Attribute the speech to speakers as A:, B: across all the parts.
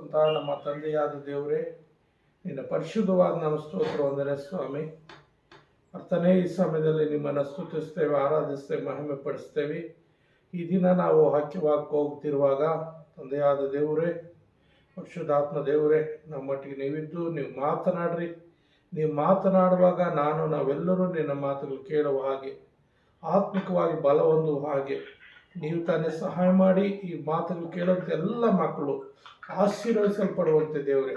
A: ನಡೆಸುವಂಥ ನಮ್ಮ ತಂದೆಯಾದ ದೇವರೇ, ನಿನ್ನ ಪರಿಶುದ್ಧವಾದ ನಮ್ಮ ಸ್ತೋತ್ರ ವಂದನೆ ಸ್ವಾಮಿ. ಅರ್ಥನೇ ಈ ಸಮಯದಲ್ಲಿ ನಿಮ್ಮನ್ನು ಸ್ತುತಿಸ್ತೇವೆ, ಆರಾಧಿಸ್ತೇವೆ, ಮಹಿಮೆ ಪಡಿಸ್ತೇವೆ. ಈ ದಿನ ನಾವು ವಾಕ್ಯಕ್ಕೆ ಹೋಗ್ತಿರುವಾಗ ತಂದೆಯಾದ ದೇವರೇ, ಪರಿಶುದ್ಧಾತ್ಮ ದೇವರೇ, ನಮ್ಮೊಟ್ಟಿಗೆ ನೀವಿದ್ದು ನೀವು ಮಾತನಾಡ್ರಿ. ನೀವು ಮಾತನಾಡುವಾಗ ನಾವೆಲ್ಲರೂ ನಿನ್ನ ಮಾತುಗಳು ಕೇಳುವ ಹಾಗೆ, ಆತ್ಮಿಕವಾಗಿ ಬಲ ಹೊಂದುವ ಹಾಗೆ ನೀವು ತಾನೇ ಸಹಾಯ ಮಾಡಿ ಈ ಮಾತುಗಳು ಕೇಳುವಂತೆ ಎಲ್ಲ ಮಕ್ಕಳು ಆಶೀರ್ವದಿಸಲ್ಪಡುವಂತೆ ದೇವರೇ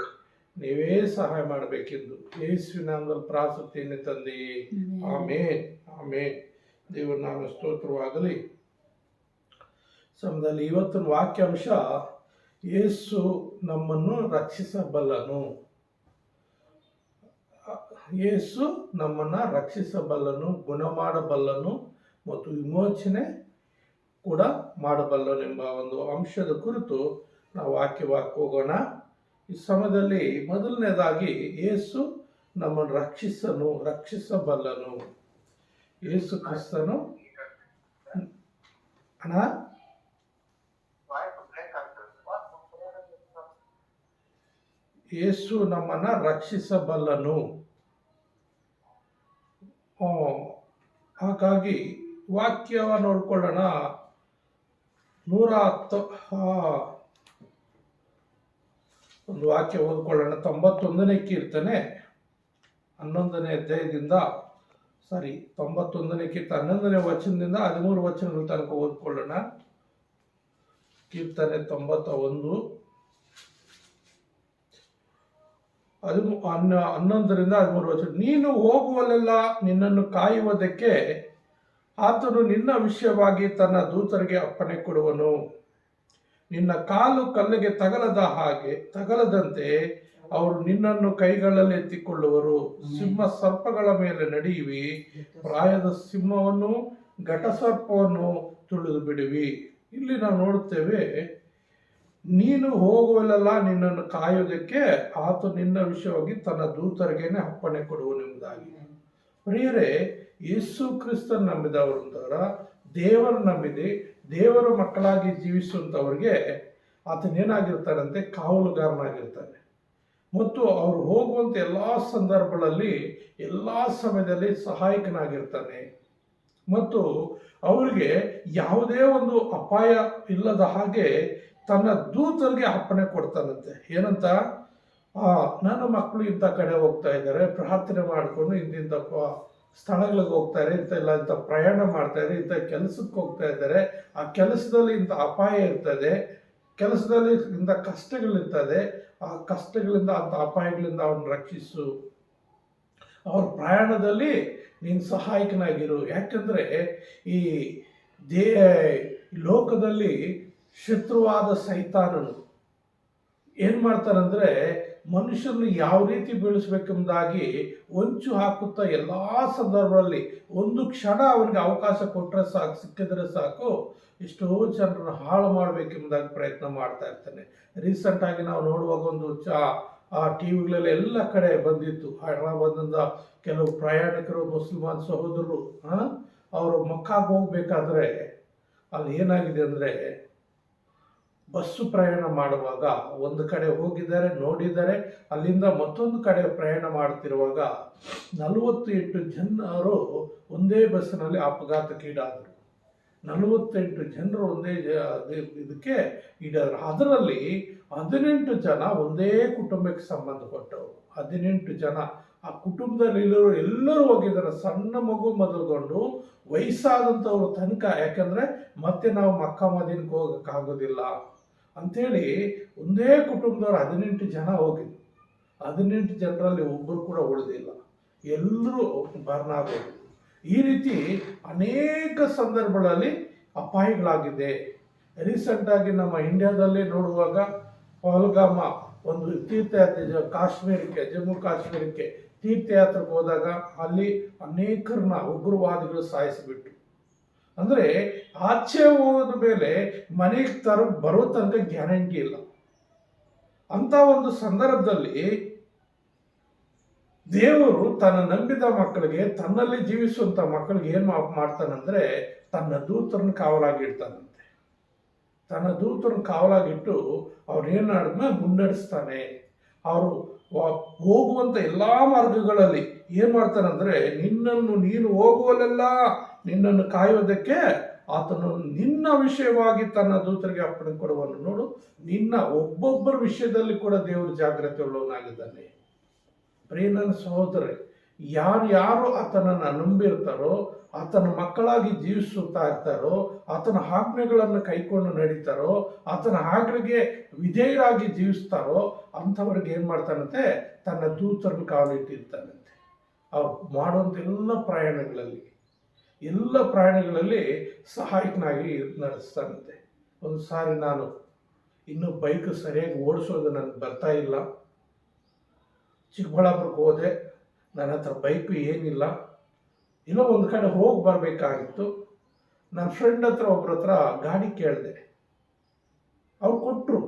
A: ನೀವೇ ಸಹಾಯ ಮಾಡಬೇಕೆಂದು ಯೇಸುವಿನ ನಾಮದಲ್ಲಿ ಪ್ರಾರ್ಥನೆ ತಂದೆಯೇ, ಆಮೇನ್ ಆಮೇನ್. ದೇವರ ನಾಮ ಸ್ತೋತ್ರವಾಗಲಿ. ಸಮಯದಲ್ಲಿ ಇವತ್ತಿನ ವಾಕ್ಯಾಂಶ, ಯೇಸು ನಮ್ಮನ್ನು ರಕ್ಷಿಸಬಲ್ಲನು. ಯೇಸು ನಮ್ಮನ್ನು ರಕ್ಷಿಸಬಲ್ಲನು, ಗುಣ ಮಾಡಬಲ್ಲನು ಮತ್ತು ವಿಮೋಚನೆ ಕೂಡ ಮಾಡಬಲ್ಲನೆಂಬ ಒಂದು ಅಂಶದ ಕುರಿತು ನಾವು ವಾಕ್ಯಕ್ಕೆ ಹೋಗೋಣ. ಈ ಸಮಯದಲ್ಲಿ ಮೊದಲನೇದಾಗಿ ಯೇಸು ನಮ್ಮನ್ನು ರಕ್ಷಿಸಬಲ್ಲನು. ಯೇಸು ಕ್ರಿಸ್ತನು ಯೇಸು ನಮ್ಮನ್ನು ರಕ್ಷಿಸಬಲ್ಲನು. ಹಾಗಾಗಿ ವಾಕ್ಯವ ನೋಡ್ಕೊಳ್ಳೋಣ. 110 ಒಂದು ವಾಕ್ಯ ಓದ್ಕೊಳ್ಳೋಣ. 91ನೇ ಕೀರ್ತನೆ 11ನೇ ಅಧ್ಯಾಯದಿಂದ 91ನೇ ಕೀರ್ತನೆ 11ನೇ ವಚನದಿಂದ 13 ವಚನಗಳ ತನಕ ಓದ್ಕೊಳ್ಳೋಣ. ಕೀರ್ತನೆ 91 11ರಿಂದ 13 ವಚನ. ನೀನು ಹೋಗುವಲ್ಲೆಲ್ಲ ನಿನ್ನನ್ನು ಕಾಯುವುದಕ್ಕೆ ಆತನು ನಿನ್ನ ವಿಷಯವಾಗಿ ತನ್ನ ದೂತರಿಗೆ ಅಪ್ಪಣೆ ಕೊಡುವನು. ನಿನ್ನ ಕಾಲು ಕಲ್ಲಿಗೆ ತಗಲದಂತೆ ಅವರು ನಿನ್ನನ್ನು ಕೈಗಳಲ್ಲಿ ಎತ್ತಿಕೊಳ್ಳುವರು. ಸಿಂಹ ಸರ್ಪಗಳ ಮೇಲೆ ನಡೆಯುವಿ, ಪ್ರಾಯದ ಸಿಂಹವನ್ನು ಘಟಸರ್ಪವನ್ನು ತುಳಿದು ಬಿಡುವಿ. ಇಲ್ಲಿ ನಾವು ನೋಡುತ್ತೇವೆ, ನೀನು ಹೋಗುವಲ್ಲೆಲ್ಲ ನಿನ್ನನ್ನು ಕಾಯೋದಕ್ಕೆ ಆತ ನಿನ್ನ ವಿಷಯವಾಗಿ ತನ್ನ ದೂತರಿಗೇನೆ ಅಪ್ಪಣೆ ಕೊಡುವನೆಂಬುದಾಗಿ. ಪ್ರಿಯರೇ, ಯೇಸು ಕ್ರಿಸ್ತನ್ ನಂಬಿದವರಂತವರ ದೇವರು ನಂಬಿದೆ, ದೇವರ ಮಕ್ಕಳಾಗಿ ಜೀವಿಸುವಂಥವ್ರಿಗೆ ಆತನೇನಾಗಿರ್ತಾರಂತೆ, ಕಾವಲುಗಾರನಾಗಿರ್ತಾನೆ. ಮತ್ತು ಅವರು ಹೋಗುವಂಥ ಎಲ್ಲ ಸಂದರ್ಭಗಳಲ್ಲಿ ಎಲ್ಲ ಸಮಯದಲ್ಲಿ ಸಹಾಯಕನಾಗಿರ್ತಾನೆ. ಮತ್ತು ಅವರಿಗೆ ಯಾವುದೇ ಒಂದು ಅಪಾಯ ಇಲ್ಲದ ಹಾಗೆ ತನ್ನ ದೂತರಿಗೆ ಅಪ್ಪಣೆ ಕೊಡ್ತಾನಂತೆ. ಏನಂತ, ನನ್ನ ಮಕ್ಕಳು ಇಂಥ ಕಡೆ ಹೋಗ್ತಾ ಇದ್ದಾರೆ, ಪ್ರಾರ್ಥನೆ ಮಾಡಿಕೊಂಡು ಇಂಥ ಸ್ಥಳಗಳಿಗೆ ಹೋಗ್ತಾರೆ, ಇಂಥ ಪ್ರಯಾಣ ಮಾಡ್ತಾರೆ, ಇಂಥ ಕೆಲಸಕ್ಕೆ ಹೋಗ್ತಾ ಇದ್ದಾರೆ, ಆ ಕೆಲಸದಲ್ಲಿ ಇಂಥ ಅಪಾಯ ಇರ್ತದೆ, ಕೆಲಸದಲ್ಲಿ ಇಂಥ ಕಷ್ಟಗಳಿರ್ತದೆ, ಆ ಕಷ್ಟಗಳಿಂದ ಅಂಥ ಅಪಾಯಗಳಿಂದ ಅವನ್ನ ರಕ್ಷಿಸು. ಅವ್ರ ಪ್ರಯಾಣದಲ್ಲಿ ನೀನು ಸಹಾಯಕನಾಗಿರು. ಯಾಕಂದರೆ ಈ ಲೋಕದಲ್ಲಿ ಶತ್ರುವಾದ ಸೈತಾನನು ಏನು ಮಾಡ್ತಾನಂದರೆ, ಮನುಷ್ಯರನ್ನು ಯಾವ ರೀತಿ ಬೀಳಿಸ್ಬೇಕೆಂಬುದಾಗಿ ಹೊಂಚು ಹಾಕುತ್ತಾ ಎಲ್ಲ ಸಂದರ್ಭಗಳಲ್ಲಿ ಒಂದು ಕ್ಷಣ ಅವನಿಗೆ ಅವಕಾಶ ಕೊಟ್ಟರೆ ಸಾಕು, ಸಿಕ್ಕಿದ್ರೆ ಸಾಕು, ಎಷ್ಟೋ ಜನರನ್ನು ಹಾಳು ಮಾಡಬೇಕೆಂಬುದಾಗಿ ಪ್ರಯತ್ನ ಮಾಡ್ತಾ ಇರ್ತಾನೆ. ರೀಸೆಂಟಾಗಿ ನಾವು ನೋಡುವಾಗ ಒಂದು ಟಿ ವಿಗಳಲ್ಲಿ ಎಲ್ಲ ಕಡೆ ಬಂದಿತ್ತು. ಹೈದರಾಬಾದ್ನಿಂದ ಕೆಲವು ಪ್ರಯಾಣಿಕರು, ಮುಸಲ್ಮಾನ್ ಸಹೋದರರು ಅವರು ಮಕ್ಕಾಗೆ ಹೋಗ್ಬೇಕಾದ್ರೆ ಅಲ್ಲಿ ಏನಾಗಿದೆ ಅಂದರೆ, ಬಸ್ಸು ಪ್ರಯಾಣ ಮಾಡುವಾಗ ಒಂದು ಕಡೆ ಹೋಗಿದ್ದಾರೆ, ನೋಡಿದ್ದಾರೆ, ಅಲ್ಲಿಂದ ಮತ್ತೊಂದು ಕಡೆ ಪ್ರಯಾಣ ಮಾಡ್ತಿರುವಾಗ 48 ಜನರು ಒಂದೇ ಬಸ್ಸಿನಲ್ಲಿ ಅಪಘಾತಕ್ಕೀಡಾದರು. 48 ಜನರು ಒಂದೇ ಇದಕ್ಕೆ ಈಡಾದರು. ಅದರಲ್ಲಿ 18 ಜನ ಒಂದೇ ಕುಟುಂಬಕ್ಕೆ ಸಂಬಂಧಪಟ್ಟವರು. 18 ಜನ ಆ ಕುಟುಂಬದಲ್ಲಿ ಎಲ್ಲರೂ ಹೋಗಿದ್ದಾರೆ, ಸಣ್ಣ ಮಗು ಮೊದಲುಗೊಂಡು ವಯಸ್ಸಾದಂಥವ್ರು ತನಕ. ಯಾಕಂದರೆ ಮತ್ತೆ ನಾವು ಮಕ್ಕಾ ಮದೀನಕ್ಕೆ ಹೋಗೋಕ್ಕಾಗೋದಿಲ್ಲ ಅಂಥೇಳಿ ಒಂದೇ ಕುಟುಂಬದವ್ರು 18 ಜನ ಹೋಗಿದ್ರು. 18 ಜನರಲ್ಲಿ ಒಬ್ಬರು ಕೂಡ ಉಳಿದಿಲ್ಲ, ಎಲ್ಲರೂ ಬರ್ನ್ ಆಗೋದು. ಈ ರೀತಿ ಅನೇಕ ಸಂದರ್ಭಗಳಲ್ಲಿ ಅಪಾಯಗಳಾಗಿದೆ. ರೀಸೆಂಟಾಗಿ ನಮ್ಮ ಇಂಡಿಯಾದಲ್ಲಿ ನೋಡುವಾಗ ಪಹಲ್ಗಾಮ ಒಂದು ತೀರ್ಥಯಾತ್ರೆ, ಕಾಶ್ಮೀರಕ್ಕೆ, ಜಮ್ಮು ಕಾಶ್ಮೀರಕ್ಕೆ ತೀರ್ಥಯಾತ್ರೆಗೆ ಹೋದಾಗ ಅಲ್ಲಿ ಅನೇಕರನ್ನ ಉಗ್ರವಾದಿಗಳು ಸಾಯಿಸಿಬಿಟ್ರು. ಅಂದರೆ ಆಚೆ ಹೋದ ಮೇಲೆ ಮನೆಗೆ ಬರೋ ತನಕ ಗ್ಯಾರಂಟಿ ಇಲ್ಲ. ಅಂತ ಒಂದು ಸಂದರ್ಭದಲ್ಲಿ ದೇವರು ತನ್ನ ನಂಬಿದ ಮಕ್ಕಳಿಗೆ, ತನ್ನಲ್ಲಿ ಜೀವಿಸುವಂಥ ಮಕ್ಕಳಿಗೆ ಏನು ಮಾಡ್ತಾನಂದ್ರೆ, ತನ್ನ ದೂತರನ್ನು ಕಾವಲಾಗಿಡ್ತಾನಂತೆ. ತನ್ನ ದೂತರನ್ನು ಕಾವಲಾಗಿಟ್ಟು ಅವ್ರೇನು ಮುನ್ನಡೆಸ್ತಾನೆ. ಅವರು ಹೋಗುವಂಥ ಎಲ್ಲ ಮಾರ್ಗಗಳಲ್ಲಿ ಏನು ಮಾಡ್ತಾನಂದರೆ, ನಿನ್ನನ್ನು ನೀನು ಹೋಗುವಲ್ಲೆಲ್ಲ ನಿನ್ನನ್ನು ಕಾಯೋದಕ್ಕೆ ಆತನು ನಿನ್ನ ವಿಷಯವಾಗಿ ತನ್ನ ದೂತರಿಗೆ ಅಪ್ಪಣೆ ಕೊಡುವನು. ನೋಡು, ನಿನ್ನ ಒಬ್ಬೊಬ್ಬರ ವಿಷಯದಲ್ಲಿ ಕೂಡ ದೇವರು ಜಾಗ್ರತೆ ಉಳ್ಳವನಾಗಿದ್ದಾನೆ. ಪ್ರಿಯ ನನ್ನ ಸಹೋದರೇ, ಯಾರು ಆತನನ್ನು ನಂಬಿರ್ತಾರೋ, ಆತನ ಮಕ್ಕಳಾಗಿ ಜೀವಿಸುತ್ತಾ ಇರ್ತಾರೋ, ಆತನ ಆಜ್ಞೆಗಳನ್ನು ಕೈಕೊಂಡು ನಡೀತಾರೋ, ಆತನ ಆಜ್ಞೆಗೆ ವಿಧೇಯರಾಗಿ ಜೀವಿಸ್ತಾರೋ ಅಂಥವ್ರಿಗೆ ಏನು ಮಾಡ್ತಾನಂತೆ, ತನ್ನ ದೂತರನ್ನು ಕಾವಲಿಟ್ಟಿರ್ತಾನಂತೆ. ಅವ್ರು ಮಾಡುವಂಥ ಎಲ್ಲ ಪ್ರಯಾಣಗಳಲ್ಲಿ ಸಹಾಯಕನಾಗಿ ನಡೆಸ್ತಾನಂತೆ. ಒಂದು ಸಾರಿ ನಾನು ಇನ್ನೂ ಬೈಕ್ ಸರಿಯಾಗಿ ಓಡಿಸೋದು ನನಗೆ ಬರ್ತಾ ಇಲ್ಲ. ಚಿಕ್ಕಬಳ್ಳಾಪುರಕ್ಕೆ ಹೋದೆ, ನನ್ನ ಹತ್ರ ಬೈಕು ಏನಿಲ್ಲ, ಇನ್ನೂ ಒಂದು ಕಡೆ ಹೋಗಿ ಬರಬೇಕಾಗಿತ್ತು. ನನ್ನ ಫ್ರೆಂಡ್ ಹತ್ರ ಒಬ್ಬರ ಹತ್ರ ಗಾಡಿ ಕೇಳಿದೆ, ಅವ್ರು ಕೊಟ್ಟರು.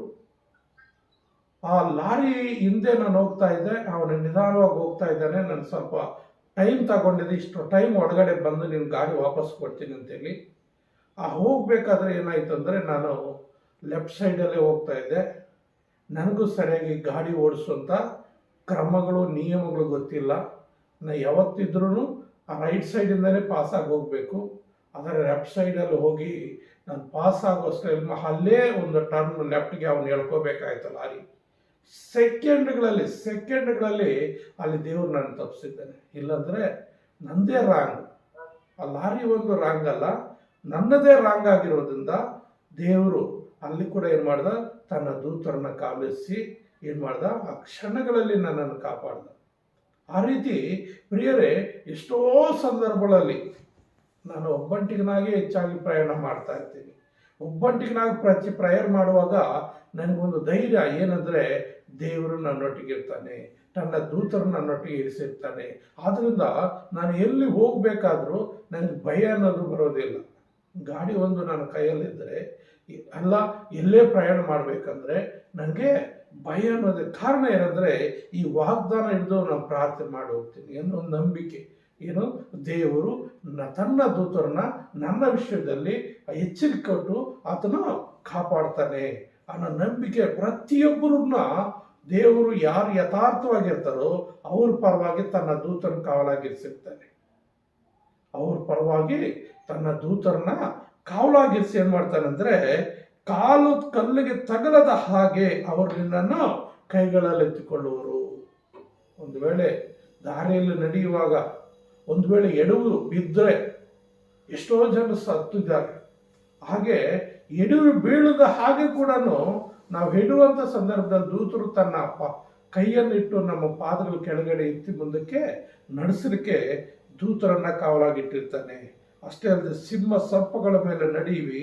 A: ಆ ಲಾರಿ ಹಿಂದೆ ನಾನು ಹೋಗ್ತಾ ಇದ್ದೆ, ಅವನು ನಿಧಾನವಾಗಿ ಹೋಗ್ತಾ ಇದ್ದಾನೆ. ನಾನು ಸ್ವಲ್ಪ ಟೈಮ್ ತಗೊಂಡಿದ್ದೆ, ಇಷ್ಟು ಟೈಮ್ ಒಳಗಡೆ ಬಂದು ನಿನ್ನ ಗಾಡಿ ವಾಪಸ್ ಕೊಡ್ತೀನಿ ಅಂತೇಳಿ. ಹೋಗಬೇಕಾದ್ರೆ ಏನಾಯಿತು ಅಂದರೆ, ನಾನು ಲೆಫ್ಟ್ ಸೈಡಲ್ಲೇ ಹೋಗ್ತಾ ಇದ್ದೆ. ನನಗೂ ಸರಿಯಾಗಿ ಗಾಡಿ ಓಡಿಸುವಂಥ ಕ್ರಮಗಳು ನಿಯಮಗಳು ಗೊತ್ತಿಲ್ಲ. ನಾನು ಯಾವತ್ತಿದ್ರೂ ಆ ರೈಟ್ ಸೈಡಿಂದಲೇ ಪಾಸಾಗಿ ಹೋಗಬೇಕು. ಆದರೆ ಲೆಫ್ಟ್ ಸೈಡಲ್ಲಿ ಹೋಗಿ ನಾನು ಪಾಸ್ ಆಗೋಷ್ಟೇ ಅಲ್ಲೇ ಒಂದು ಟರ್ನ್ ಲೆಫ್ಟ್ಗೆ ಅವನು ಹೇಳ್ಕೋಬೇಕಾಯ್ತು ಲಾರಿ. ಸೆಕೆಂಡ್ಗಳಲ್ಲಿ ಅಲ್ಲಿ ದೇವರು ನಾನು ತಪ್ಪಿಸಿದ್ದಾನೆ. ಇಲ್ಲಾಂದರೆ ನನ್ನದೇ ರಾಂಗ್, ಆ ಲಾರಿ ಒಂದು ರಾಂಗ್ ಅಲ್ಲ, ನನ್ನದೇ ರಾಂಗ್ ಆಗಿರೋದ್ರಿಂದ ದೇವರು ಅಲ್ಲಿ ಕೂಡ ಏನು ಮಾಡ್ದ, ತನ್ನ ದೂತರನ್ನ ಕಾವಲಿಸಿ ಏನು ಮಾಡ್ದ, ಆ ಕ್ಷಣಗಳಲ್ಲಿ ನನ್ನನ್ನು ಕಾಪಾಡ್ದ. ಆ ರೀತಿ ಪ್ರಿಯರೇ, ಎಷ್ಟೋ ಸಂದರ್ಭಗಳಲ್ಲಿ ನಾನು ಒಬ್ಬಂಟಿಗನಾಗಿ ಹೆಚ್ಚಾಗಿ ಪ್ರಯಾಣ ಮಾಡ್ತಾ ಇರ್ತೀನಿ. ಒಬ್ಬಂಟಿಗನಾಗಿ ಪ್ರಯಾಣ ಮಾಡುವಾಗ ನನಗೊಂದು ಧೈರ್ಯ ಏನಂದರೆ, ದೇವರು ನನ್ನೊಟ್ಟಿಗೆ ಇರ್ತಾನೆ, ತನ್ನ ದೂತರನ್ನು ನನ್ನೊಟ್ಟಿಗೆ ಇರಿಸಿರ್ತಾನೆ. ಆದ್ದರಿಂದ ನಾನು ಎಲ್ಲಿ ಹೋಗಬೇಕಾದ್ರೂ ನನಗೆ ಭಯ ಅನ್ನೋದು ಬರೋದಿಲ್ಲ. ಗಾಡಿ ಒಂದು ನನ್ನ ಕೈಯಲ್ಲಿದ್ದರೆ ಅಲ್ಲ, ಎಲ್ಲೇ ಪ್ರಯಾಣ ಮಾಡಬೇಕಂದ್ರೆ ನನಗೆ ಭಯ ಅನ್ನೋದೇ ಕಾರಣ ಏನಂದರೆ, ಈ ವಾಗ್ದಾನ ಹಿಡಿದು ನಾನು ಪ್ರಾರ್ಥನೆ ಮಾಡಿ ಹೋಗ್ತೀನಿ ಅನ್ನೋ ಒಂದು ನಂಬಿಕೆ. ಏನು, ದೇವರು ತನ್ನ ದೂತರನ್ನ ನನ್ನ ವಿಷಯದಲ್ಲಿ ಎಚ್ಚರಿಕೆ ಕೊಟ್ಟು ಆತನು ಕಾಪಾಡ್ತಾನೆ ಅನ್ನೋ ನಂಬಿಕೆ ಪ್ರತಿಯೊಬ್ಬರನ್ನ ದೇವರು ಯಾರು ಯಥಾರ್ಥವಾಗಿರ್ತಾರೋ ಅವ್ರ ಪರವಾಗಿ ತನ್ನ ದೂತರನ್ನ ಕಾವಲಾಗಿರಿಸಿರ್ತಾನೆ. ಅವ್ರ ಪರವಾಗಿ ತನ್ನ ದೂತರನ್ನ ಕಾವಲಾಗಿರಿಸಿ ಏನು ಮಾಡ್ತಾನಂದ್ರೆ, ಕಾಲು ಕಲ್ಲಿಗೆ ತಗಲದ ಹಾಗೆ ಅವರು ನಿನ್ನನ್ನು ಕೈಗಳಲ್ಲಿ ಎತ್ತಿಕೊಳ್ಳುವರು. ಒಂದು ವೇಳೆ ದಾರಿಯಲ್ಲಿ ನಡೆಯುವಾಗ ಒಂದು ವೇಳೆ ಎಡವು ಬಿದ್ದರೆ ಎಷ್ಟೋ ಜನ ಸತ್ತಿದ್ದಾರೆ. ಹಾಗೆ ಎಡವು ಬೀಳದ ಹಾಗೆ ಕೂಡ ನಾವು ಹೆಡುವಂಥ ಸಂದರ್ಭದಲ್ಲಿ ದೂತರು ತನ್ನ ಕೈಯನ್ನಿಟ್ಟು ನಮ್ಮ ಪಾದಗಳ ಕೆಳಗಡೆ ಎತ್ತಿ ಮುಂದಕ್ಕೆ ನಡೆಸಲಿಕ್ಕೆ ದೂತರನ್ನ ಕಾವಲಾಗಿಟ್ಟಿರ್ತಾನೆ. ಅಷ್ಟೇ ಅಲ್ಲದೆ ಸಿಂಹ ಸರ್ಪಗಳ ಮೇಲೆ ನಡೆಯುವಿ,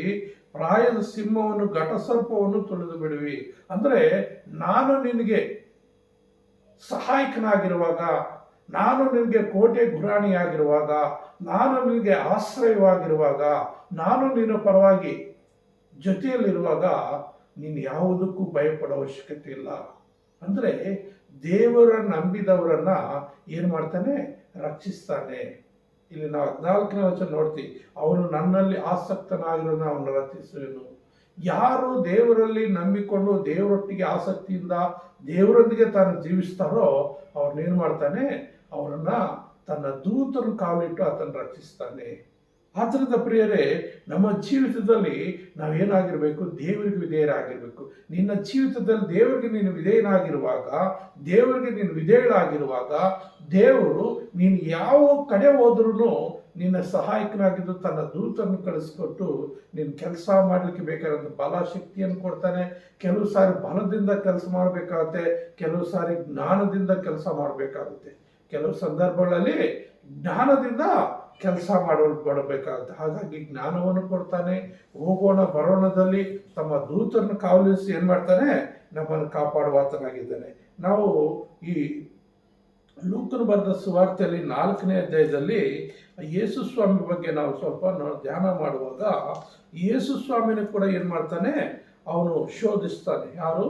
A: ಪ್ರಾಯದ ಸಿಂಹವನ್ನು ಘಟಸರ್ಪವನ್ನು ತುಳಿದು ಬಿಡುವಿ. ಅಂದರೆ ನಾನು ನಿನಗೆ ಸಹಾಯಕನಾಗಿರುವಾಗ, ನಾನು ನಿನಗೆ ಕೋಟೆ ಗುರಾಣಿಯಾಗಿರುವಾಗ, ನಾನು ನಿನಗೆ ಆಶ್ರಯವಾಗಿರುವಾಗ, ನಾನು ನಿನ್ನ ಪರವಾಗಿ ಜೊತೆಯಲ್ಲಿರುವಾಗ ನೀನು ಯಾವುದಕ್ಕೂ ಭಯಪಡೋ ಅವಶ್ಯಕತೆ ಇಲ್ಲ. ಅಂದರೆ ದೇವರ ನಂಬಿದವರನ್ನ ಏನು ಮಾಡ್ತಾನೆ, ರಕ್ಷಿಸ್ತಾನೆ. ಇಲ್ಲಿ ನಾವು 14ನೇ ವಚನ ನೋಡ್ತೀವಿ, ಅವನು ನನ್ನಲ್ಲಿ ಆಸಕ್ತನಾಗಿರೋನು ಅವನು ರಕ್ಷಿಸುವನು. ಯಾರು ದೇವರಲ್ಲಿ ನಂಬಿಕೊಂಡು ದೇವರೊಟ್ಟಿಗೆ ಆಸಕ್ತಿಯಿಂದ ದೇವರೊಂದಿಗೆ ತಾನು ಜೀವಿಸ್ತಾರೋ ಅವ್ರನ್ನೇನು ಮಾಡ್ತಾನೆ, ಅವರನ್ನ ತನ್ನ ದೂತರನ್ನು ಕಾವಲಿಟ್ಟು ಆತನ ರಕ್ಷಿಸ್ತಾನೆ. ಆದ್ದರಿಂದ ಪ್ರಿಯರೇ, ನಮ್ಮ ಜೀವಿತದಲ್ಲಿ ನಾವೇನಾಗಿರ್ಬೇಕು, ದೇವರಿಗೆ ವಿಧೇಯರಾಗಿರ್ಬೇಕು. ನಿನ್ನ ಜೀವಿತದಲ್ಲಿ ದೇವರಿಗೆ ನೀನು ವಿಧೇಯನಾಗಿರುವಾಗ, ದೇವರಿಗೆ ನೀನು ವಿಧೇಯರಾಗಿರುವಾಗ, ದೇವರು ನೀನು ಯಾವ ಕಡೆ ಹೋದ್ರೂ ನಿನ್ನ ಸಹಾಯಕನಾಗಿದ್ದು ತನ್ನ ದೂತನ್ನು ಕಳಿಸ್ಕೊಟ್ಟು ನಿನ್ನ ಕೆಲಸ ಮಾಡಲಿಕ್ಕೆ ಬೇಕಾದಂಥ ಬಲ ಶಕ್ತಿಯನ್ನು ಕೊಡ್ತಾನೆ. ಕೆಲವು ಸಾರಿ ಬಲದಿಂದ ಕೆಲಸ ಮಾಡಬೇಕಾಗುತ್ತೆ, ಕೆಲವು ಸಾರಿ ಜ್ಞಾನದಿಂದ ಕೆಲಸ ಮಾಡಬೇಕಾಗುತ್ತೆ, ಕೆಲವು ಸಂದರ್ಭಗಳಲ್ಲಿ ಜ್ಞಾನದಿಂದ ಕೆಲಸ ಮಾಡಬೇಕಾಗುತ್ತೆ. ಹಾಗಾಗಿ ಜ್ಞಾನವನ್ನು ಕೊಡ್ತಾನೆ. ಹೋಗೋಣ ಬರೋಣದಲ್ಲಿ ತಮ್ಮ ದೂತರನ್ನು ಕಾವಲಿಸಿ ಏನು ಮಾಡ್ತಾನೆ, ನಮ್ಮನ್ನು ಕಾಪಾಡುವಾತನಾಗಿದ್ದಾನೆ. ನಾವು ಈ ಲೂಕನು ಬರೆದ ಸುವಾರ್ತೆಯಲ್ಲಿ 4ನೇ ಅಧ್ಯಾಯದಲ್ಲಿ ಯೇಸು ಸ್ವಾಮಿ ಬಗ್ಗೆ ನಾವು ಸ್ವಲ್ಪ ಧ್ಯಾನ ಮಾಡುವಾಗ, ಯೇಸು ಸ್ವಾಮಿನ ಕೂಡ ಏನು ಮಾಡ್ತಾನೆ, ಅವನು ಶೋಧಿಸ್ತಾನೆ. ಯಾರು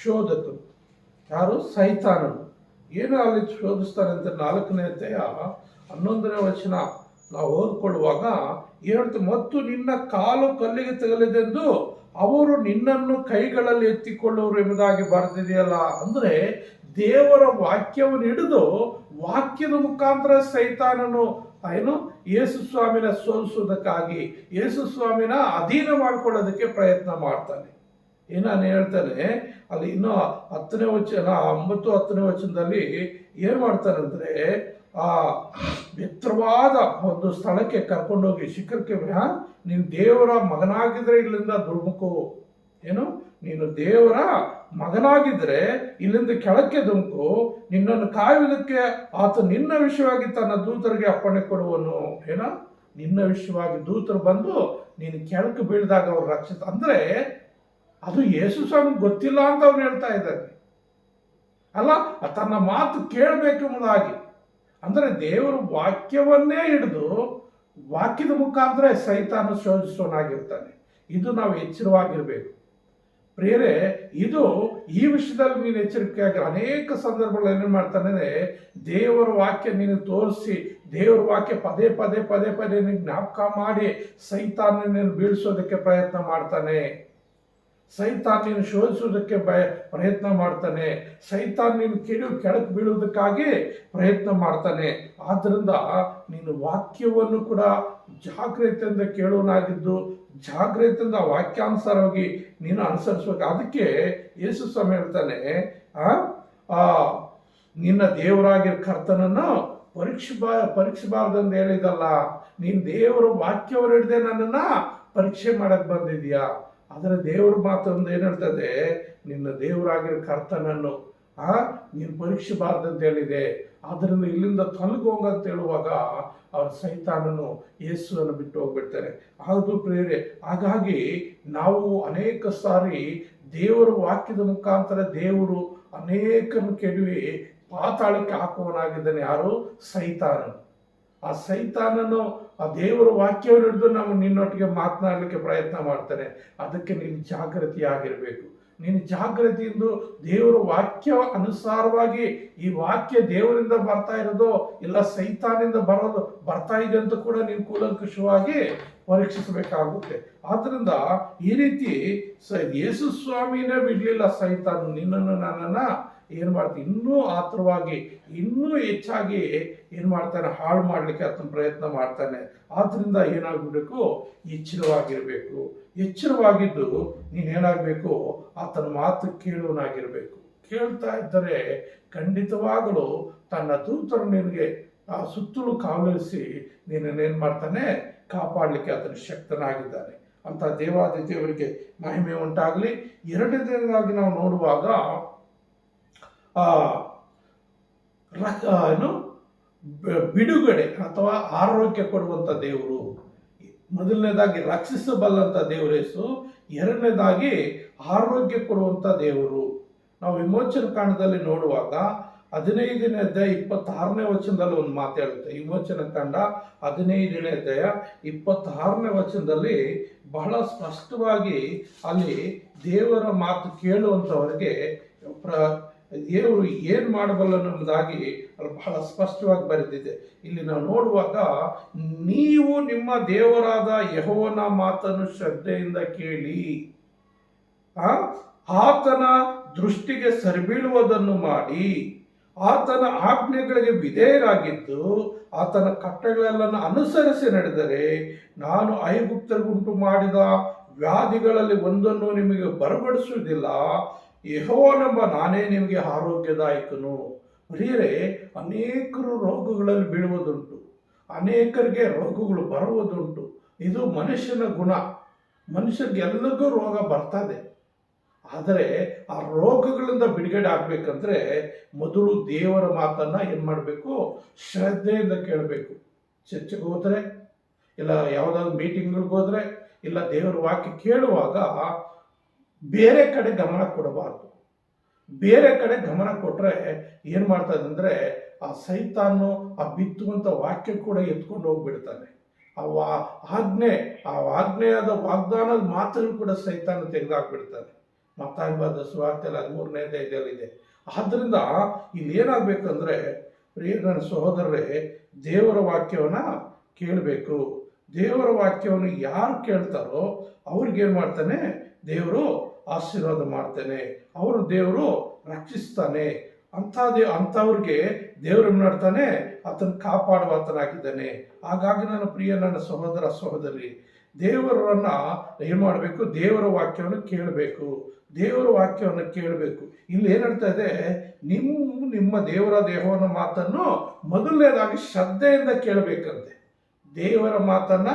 A: ಶೋಧಕನು, ಯಾರು ಸೈತಾನನು. ಏನು ಅಲ್ಲಿ ಶೋಧಿಸ್ತಾನೆ ಅಂತ 4ನೇ ಅಧ್ಯಾಯ 11ನೇ ವಚನ ನಾವು ಓದ್ಕೊಳ್ಳುವಾಗ ಹೇಳ್ತು, ಮತ್ತು ನಿನ್ನ ಕಾಲು ಕಲ್ಲಿಗೆ ತಗಲಿದೆಂದು ಅವರು ನಿನ್ನನ್ನು ಕೈಗಳಲ್ಲಿ ಎತ್ತಿಕೊಳ್ಳುವರು ಎಂಬುದಾಗಿ ಬರೆದಿದೆಯಲ್ಲ. ಅಂದರೆ ದೇವರ ವಾಕ್ಯವನ್ನು ಹಿಡಿದು ವಾಕ್ಯದ ಮುಖಾಂತರ ಸೈತಾನನು ಏನು ಯೇಸು ಸ್ವಾಮಿನ ಸೋಲಿಸುವುದಕ್ಕಾಗಿ ಯೇಸು ಸ್ವಾಮಿನ ಅಧೀನ ಮಾಡ್ಕೊಳ್ಳೋದಕ್ಕೆ ಪ್ರಯತ್ನ ಮಾಡ್ತಾನೆ. ನಾನು ಹೇಳ್ತಾನೆ ಅಲ್ಲಿ ಇನ್ನೂ 10ನೇ ವಚನ 9, 10ನೇ ವಚನದಲ್ಲಿ ಏನ್ ಮಾಡ್ತಾನಂದ್ರೆ ಆ ಎತ್ತರವಾದ ಒಂದು ಸ್ಥಳಕ್ಕೆ ಕರ್ಕೊಂಡೋಗಿ ಶಿಖರಕ್ಕೆ, ನೀನು ದೇವರ ಮಗನಾಗಿದ್ರೆ ಇಲ್ಲಿಂದ ಧುಮುಕು, ಏನು ನೀನು ದೇವರ ಮಗನಾಗಿದ್ರೆ ಇಲ್ಲಿಂದ ಕೆಳಕ್ಕೆ ಧುಮುಕು, ನಿನ್ನನ್ನು ಕಾಯುವುದಕ್ಕೆ ಆತ ನಿನ್ನ ವಿಷಯವಾಗಿ ತನ್ನ ದೂತರಿಗೆ ಅಪ್ಪಣೆ ಕೊಡುವನು. ನಿನ್ನ ವಿಷಯವಾಗಿ ದೂತರು ಬಂದು ನೀನು ಕೆಳಕ್ಕೆ ಬೀಳಿದಾಗ ಅವ್ರು ರಕ್ಷಿತ. ಅಂದ್ರೆ ಅದು ಯೇಸು ಸ್ವಾಮಿ ಗೊತ್ತಿಲ್ಲ ಅಂತ ಅವ್ರು ಹೇಳ್ತಾ ಇದ್ದಾರೆ ಅಲ್ಲ, ತನ್ನ ಮಾತು ಕೇಳಬೇಕೆಂಬುದಾಗಿ. ಅಂದ್ರೆ ದೇವರು ವಾಕ್ಯವನ್ನೇ ಹಿಡಿದು ವಾಕ್ಯದ ಮುಖಾಂತರ ಸೈತಾನ ಶೋಧಿಸೋನಾಗಿರ್ತಾನೆ. ಇದು ನಾವು ಎಚ್ಚರವಾಗಿರ್ಬೇಕು ಪ್ರಿಯರೇ. ಇದು ಈ ವಿಷಯದಲ್ಲಿ ನೀನು ಎಚ್ಚರಿಕೆಯಾಗಿ ಅನೇಕ ಸಂದರ್ಭಗಳಲ್ಲಿ ಏನೇನು ಮಾಡ್ತಾನೆ, ದೇವರ ವಾಕ್ಯ ನೀನು ತೋರಿಸಿ ದೇವರ ವಾಕ್ಯ ಪದೇ ಪದೇ ಪದೇ ಪದೇ ನೀನು ಜ್ಞಾಪಕ ಮಾಡಿ ಸೈತಾನ ನೀನು ಬೀಳಿಸೋದಕ್ಕೆ ಪ್ರಯತ್ನ ಮಾಡ್ತಾನೆ. ಸೈತಾನ್ ನೀನು ಶೋಧಿಸುವುದಕ್ಕೆ ಪ್ರಯತ್ನ ಮಾಡ್ತಾನೆ. ಸೈತಾನ್ ನೀನು ಕೆಳಕ್ಕೆ ಬೀಳುವುದಕ್ಕಾಗಿ ಪ್ರಯತ್ನ ಮಾಡ್ತಾನೆ. ಆದ್ದರಿಂದ ನೀನು ವಾಕ್ಯವನ್ನು ಕೂಡ ಜಾಗ್ರತೆಯಿಂದ ಕೇಳುವನಾಗಿದ್ದು ಜಾಗ್ರತೆಯಿಂದ ವಾಕ್ಯಾನುಸಾರವಾಗಿ ನೀನು ಅನುಸರಿಸಬೇಕು. ಅದಕ್ಕೆ ಯೇಸು ಸ್ವಾಮಿ ಹೇಳ್ತಾನೆ, ನಿನ್ನ ದೇವರಾಗಿರೋ ಕರ್ತನನ್ನು ಪರೀಕ್ಷಿಸಬಾರ್ದಂದು ಹೇಳಿದಲ್ಲ. ನೀನು ದೇವರ ವಾಕ್ಯವನ್ನು ಹಿಡಿದೆ ನನ್ನನ್ನು ಪರೀಕ್ಷೆ ಮಾಡಕ್ಕೆ ಬಂದಿದ್ಯಾ. ಆದರೆ ದೇವ್ರ ಮಾತೊಂದು ಏನು ಹೇಳ್ತದೆ, ನಿನ್ನ ದೇವರಾಗಿರೋ ಕರ್ತನನ್ನು ನೀನು ಪರೀಕ್ಷಿಸಬಾರ್ದಂತ ಹೇಳಿದೆ. ಆದ್ದರಿಂದ ಇಲ್ಲಿಂದ ತೊಲಗೋಂಗಂತ ಹೇಳುವಾಗ ಅವ್ರ ಸೈತಾನನು ಯೇಸುವನ್ನು ಬಿಟ್ಟು ಹೋಗ್ಬಿಡ್ತಾರೆ. ಅದು ಪ್ರೇರೆ. ಹಾಗಾಗಿ ನಾವು ಅನೇಕ ಸಾರಿ ದೇವರ ವಾಕ್ಯದ ಮುಖಾಂತರ ದೇವರು ಅನೇಕರನ್ನು ಕೆಡವಿ ಪಾತಾಳಕ್ಕೆ ಹಾಕುವನಾಗಿದ್ದಾನೆ. ಯಾರು? ಸೈತಾನನು. ಆ ಸೈತಾನನು ಆ ದೇವರ ವಾಕ್ಯವನ್ನು ಹಿಡಿದು ನಾವು ನಿನ್ನೊಟ್ಟಿಗೆ ಮಾತನಾಡಲಿಕ್ಕೆ ಪ್ರಯತ್ನ ಮಾಡ್ತಾನೆ. ಅದಕ್ಕೆ ನೀನು ಜಾಗೃತಿಯಾಗಿರಬೇಕು. ನೀನು ಜಾಗೃತಿಯಿಂದ ದೇವರ ವಾಕ್ಯ ಅನುಸಾರವಾಗಿ ಈ ವಾಕ್ಯ ದೇವರಿಂದ ಬರ್ತಾ ಇರೋದು ಇಲ್ಲ ಸೈತಾನಿಂದ ಬರ್ತಾ ಇದೆ ಅಂತ ಕೂಡ ನೀನು ಕೂಲಂಕುಷವಾಗಿ ಪರೀಕ್ಷಿಸಬೇಕಾಗುತ್ತೆ. ಆದ್ರಿಂದ ಈ ರೀತಿ ಯೇಸು ಸ್ವಾಮಿನೇ ಬಿಡ್ಲಿಲ್ಲ ಸೈತಾನ. ನಿನ್ನನ್ನು ನನ್ನನ್ನ ಏನು ಮಾಡ್ತಾನೆ, ಇನ್ನೂ ಆತುರವಾಗಿ ಇನ್ನೂ ಹೆಚ್ಚಾಗಿ ಏನು ಮಾಡ್ತಾನೆ, ಹಾಳು ಮಾಡಲಿಕ್ಕೆ ಆತನ ಪ್ರಯತ್ನ ಮಾಡ್ತಾನೆ. ಆದ್ರಿಂದ ಏನಾಗಬೇಕು, ಎಚ್ಚರವಾಗಿರಬೇಕು. ಎಚ್ಚರವಾಗಿದ್ದು ನೀನೇನಾಗಬೇಕು, ಆತನ ಮಾತು ಕೇಳುವನಾಗಿರ್ಬೇಕು. ಕೇಳ್ತಾ ಇದ್ದರೆ ಖಂಡಿತವಾಗಲೂ ತನ್ನ ದೂತರು ನಿನಗೆ ಆ ಸುತ್ತಲೂ ಕಾವಲಿಸಿ ನೀನೇನು ಮಾಡ್ತಾನೆ, ಕಾಪಾಡಲಿಕ್ಕೆ ಆತನ ಶಕ್ತನಾಗಿದ್ದಾನೆ ಅಂತ ದೇವಾದಿ ದೇವರಿಗೆ ಮಹಿಮೆ ಉಂಟಾಗಲಿ. ಎರಡನೇದಾಗಿ ನಾವು ನೋಡುವಾಗ ಬಿಡುಗಡೆ ಅಥವಾ ಆರೋಗ್ಯ ಕೊಡುವಂಥ ದೇವರು. ಮೊದಲನೇದಾಗಿ ರಕ್ಷಿಸಬಲ್ಲಂಥ ದೇವರೇಸು, ಎರಡನೇದಾಗಿ ಆರೋಗ್ಯ ಕೊಡುವಂಥ ದೇವರು. ನಾವು ವಿಮೋಚನ ಕಾಂಡದಲ್ಲಿ ನೋಡುವಾಗ 15ನೇ ಅಧ್ಯಾಯ 26ನೇ ವಚನದಲ್ಲಿ ಒಂದು ಮಾತು ಹೇಳುತ್ತೆ. ವಿಮೋಚನ ಕಾಂಡ 15ನೇ ಅಧ್ಯಾಯ 26ನೇ ವಚನದಲ್ಲಿ ಬಹಳ ಸ್ಪಷ್ಟವಾಗಿ ಅಲ್ಲಿ ದೇವರ ಮಾತು ಕೇಳುವಂಥವರಿಗೆ ದೇವರು ಏನು ಮಾಡಬಲ್ಲನು ಎಂಬುದಾಗಿ ಅಲ್ಲಿ ಬಹಳ ಸ್ಪಷ್ಟವಾಗಿ ಬರೆದಿದೆ. ಇಲ್ಲಿ ನಾವು ನೋಡುವಾಗ, ನೀವು ನಿಮ್ಮ ದೇವರಾದ ಯೆಹೋವನ ಮಾತನ್ನು ಶ್ರದ್ಧೆಯಿಂದ ಕೇಳಿ ಆತನ ದೃಷ್ಟಿಗೆ ಸರಿಬೀಳುವುದನ್ನು ಮಾಡಿ ಆತನ ಆಜ್ಞೆಗಳಿಗೆ ವಿಧೇಯರಾಗಿದ್ದು ಆತನ ಕಟ್ಟಳೆಗಳನ್ನು ಅನುಸರಿಸಿ ನಡೆದರೆ ನಾನು ಐಗುಪ್ತರಿಗುಂಟು ಮಾಡಿದ ವ್ಯಾಧಿಗಳಲ್ಲಿ ಒಂದನ್ನು ನಿಮಗೆ ಬರಪಡಿಸುವುದಿಲ್ಲ. ಯೆಹೋವನೆಂಬ ನಾನೇ ನಿಮಗೆ ಆರೋಗ್ಯದಾಯಕನು. ಪ್ರಿಯರೇ, ಅನೇಕರು ರೋಗಗಳಲ್ಲಿ ಬೀಳುವುದುಂಟು, ಅನೇಕರಿಗೆ ರೋಗಗಳು ಬರುವುದುಂಟು. ಇದು ಮನುಷ್ಯನ ಗುಣ. ಮನುಷ್ಯರಿಗೆ ಎಲ್ಲರಿಗೂ ರೋಗ ಬರ್ತದೆ. ಆದರೆ ಆ ರೋಗಗಳಿಂದ ಬಿಡುಗಡೆ ಆಗ್ಬೇಕಂದ್ರೆ ಮೊದಲು ದೇವರ ಮಾತನ್ನ ಏನು ಮಾಡಬೇಕು, ಶ್ರದ್ಧೆಯಿಂದ ಕೇಳಬೇಕು. ಚರ್ಚೆಗೆ ಹೋದರೆ ಇಲ್ಲ ಯಾವುದಾದ್ರು ಮೀಟಿಂಗ್ಗಳಿಗೆ ಹೋದರೆ ಇಲ್ಲ ದೇವರ ವಾಕ್ಯ ಕೇಳುವಾಗ ಬೇರೆ ಕಡೆ ಗಮನ ಕೊಡಬಾರ್ದು. ಬೇರೆ ಕಡೆ ಗಮನ ಕೊಟ್ಟರೆ ಏನು ಮಾಡ್ತದೆ ಅಂದರೆ ಆ ಸೈತಾನು ಆ ಬಿತ್ತುವಂಥ ವಾಕ್ಯ ಕೂಡ ಎತ್ಕೊಂಡು ಹೋಗ್ಬಿಡ್ತಾನೆ. ಆ ಆಜ್ಞೆಯಾದ ವಾಗ್ದಾನದ ಮಾತನ್ನು ಕೂಡ ಸೈತಾನ ತೆಗೆದಾಕ್ಬಿಡ್ತಾನೆ. ಮತ್ತಾಯ ಬರೆದ ಸುವಾರ್ತೆಯಲ್ಲಿ 13ನೇ ಅಧ್ಯಾಯದಲ್ಲಿದೆ. ಆದ್ದರಿಂದ ಇಲ್ಲಿ ಏನಾಗಬೇಕಂದ್ರೆ, ಪ್ರಿಯ ನನ್ನ ಸಹೋದರರೇ, ದೇವರ ವಾಕ್ಯವನ್ನು ಕೇಳಬೇಕು. ದೇವರ ವಾಕ್ಯವನ್ನು ಯಾರು ಕೇಳ್ತಾರೋ ಅವ್ರಿಗೇನು ಮಾಡ್ತಾನೆ, ದೇವರು ಆಶೀರ್ವಾದ ಮಾಡ್ತಾನೆ, ಅವರು ದೇವರು ರಕ್ಷಿಸ್ತಾನೆ. ಅಂಥವ್ರಿಗೆ ದೇವರು ಮಾಡ್ತಾನೆ, ಆತನ ಕಾಪಾಡುವ ಆತನಾಗಿದ್ದಾನೆ. ಹಾಗಾಗಿ ನನ್ನ ಪ್ರಿಯ ನನ್ನ ಸಹೋದರ ಸಹೋದರಿ, ದೇವರನ್ನ ಏನು ಮಾಡಬೇಕು? ದೇವರ ವಾಕ್ಯವನ್ನು ಕೇಳಬೇಕು, ದೇವರ ವಾಕ್ಯವನ್ನು ಕೇಳಬೇಕು. ಇಲ್ಲಿ ಏನು ಹೇಳ್ತಾ ಇದೆ? ನಿಮ್ಮ ದೇವರ ದೇಹವನ್ನ ಮಾತನ್ನು ಮೊದಲನೇದಾಗಿ ಶ್ರದ್ಧೆಯಿಂದ ಕೇಳಬೇಕಂತೆ. ದೇವರ ಮಾತನ್ನ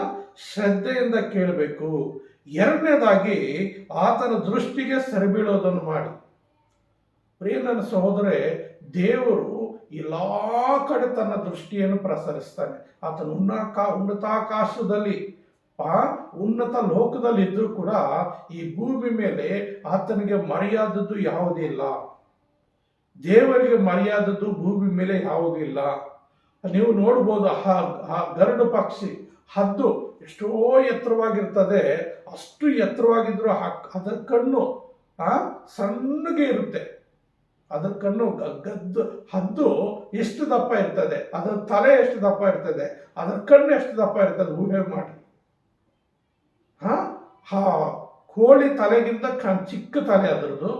A: ಶ್ರದ್ಧೆಯಿಂದ ಕೇಳಬೇಕು. ಎರಡನೇದಾಗಿ ಆತನ ದೃಷ್ಟಿಗೆ ಸರಿಬೀಳೋದನ್ನು ಮಾಡಿ. ಪ್ರಿಯ ನನ್ನ ಸಹೋದರೇ, ದೇವರು ಎಲ್ಲ ಕಡೆ ತನ್ನ ದೃಷ್ಟಿಯನ್ನು ಪ್ರಸರಿಸ್ತಾನೆ. ಆತನ ಉನ್ನತಾಕಾಶದಲ್ಲಿ ಉನ್ನತ ಲೋಕದಲ್ಲಿ ಇದ್ರೂ ಕೂಡ ಈ ಭೂಮಿ ಮೇಲೆ ಆತನಿಗೆ ಮರೆಯಾದದ್ದು ಯಾವುದಿಲ್ಲ. ದೇವರಿಗೆ ಮರೆಯಾದದ್ದು ಭೂಮಿ ಮೇಲೆ ಯಾವುದಿಲ್ಲ. ನೀವು ನೋಡ್ಬೋದು, ಆ ಗರುಡ ಪಕ್ಷಿ, ಹದ್ದು ಎಷ್ಟೋ ಎತ್ತರವಾಗಿರ್ತದೆ. ಅಷ್ಟು ಎತ್ತರವಾಗಿದ್ರು ಅದರ ಕಣ್ಣು ಸಣ್ಣಗೆ ಇರುತ್ತೆ. ಅದರ ಕಣ್ಣು ಹದ್ದು ಎಷ್ಟು ದಪ್ಪ ಇರ್ತದೆ, ಅದರ ತಲೆ ಎಷ್ಟು ದಪ್ಪ ಇರ್ತದೆ, ಅದರ ಕಣ್ಣು ಎಷ್ಟು ದಪ್ಪ ಇರ್ತದೆ, ಊಹೆ ಮಾಡಿ. ಕೋಳಿ ತಲೆಗಿಂತ ಚಿಕ್ಕ ತಲೆ ಅದರದ್ದು,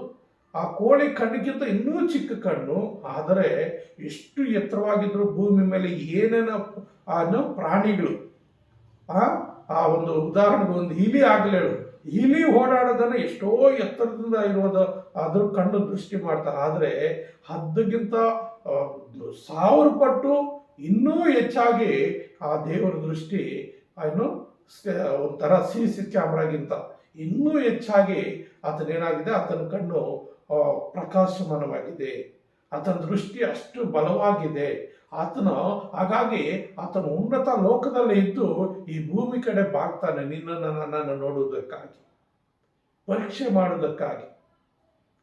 A: ಆ ಕೋಳಿ ಕಣ್ಣಿಗಿಂತ ಇನ್ನೂ ಚಿಕ್ಕ ಕಣ್ಣು. ಆದರೆ ಎಷ್ಟು ಎತ್ತರವಾಗಿದ್ರು ಭೂಮಿ ಮೇಲೆ ಏನೇನೋ ಪ್ರಾಣಿಗಳು, ಆ ಒಂದು ಉದಾಹರಣೆಗೆ ಒಂದು ಇಲಿ ಆಗಲೇಳು, ಇಲಿ ಓಡಾಡೋದನ್ನು ಎಷ್ಟೋ ಎತ್ತರದಿಂದ ಇರೋದು ಅದ್ರ ಕಣ್ಣು ದೃಷ್ಟಿ ಮಾಡ್ತಾರೆ. ಆದರೆ ಹದ್ದುಗಿಂತ 1000 ಪಟ್ಟು ಇನ್ನೂ ಹೆಚ್ಚಾಗಿ ಆ ದೇವರ ದೃಷ್ಟಿ ಒಂಥರ CC ಕ್ಯಾಮ್ರಾಗಿಂತ ಇನ್ನೂ ಹೆಚ್ಚಾಗಿ ಆತನೇನಾಗಿದೆ, ಆತನ ಕಣ್ಣು ಪ್ರಕಾಶಮಾನವಾಗಿದೆ. ಆತನ ದೃಷ್ಟಿ ಅಷ್ಟು ಬಲವಾಗಿದೆ. ಹಾಗಾಗಿ ಆತನ ಉನ್ನತ ಲೋಕದಲ್ಲಿ ಇದ್ದು ಈ ಭೂಮಿ ಕಡೆ ಬಾಗ್ತಾನೆ, ನನ್ನನ್ನು ನೋಡುವುದಕ್ಕಾಗಿ, ಪರೀಕ್ಷೆ ಮಾಡುವುದಕ್ಕಾಗಿ.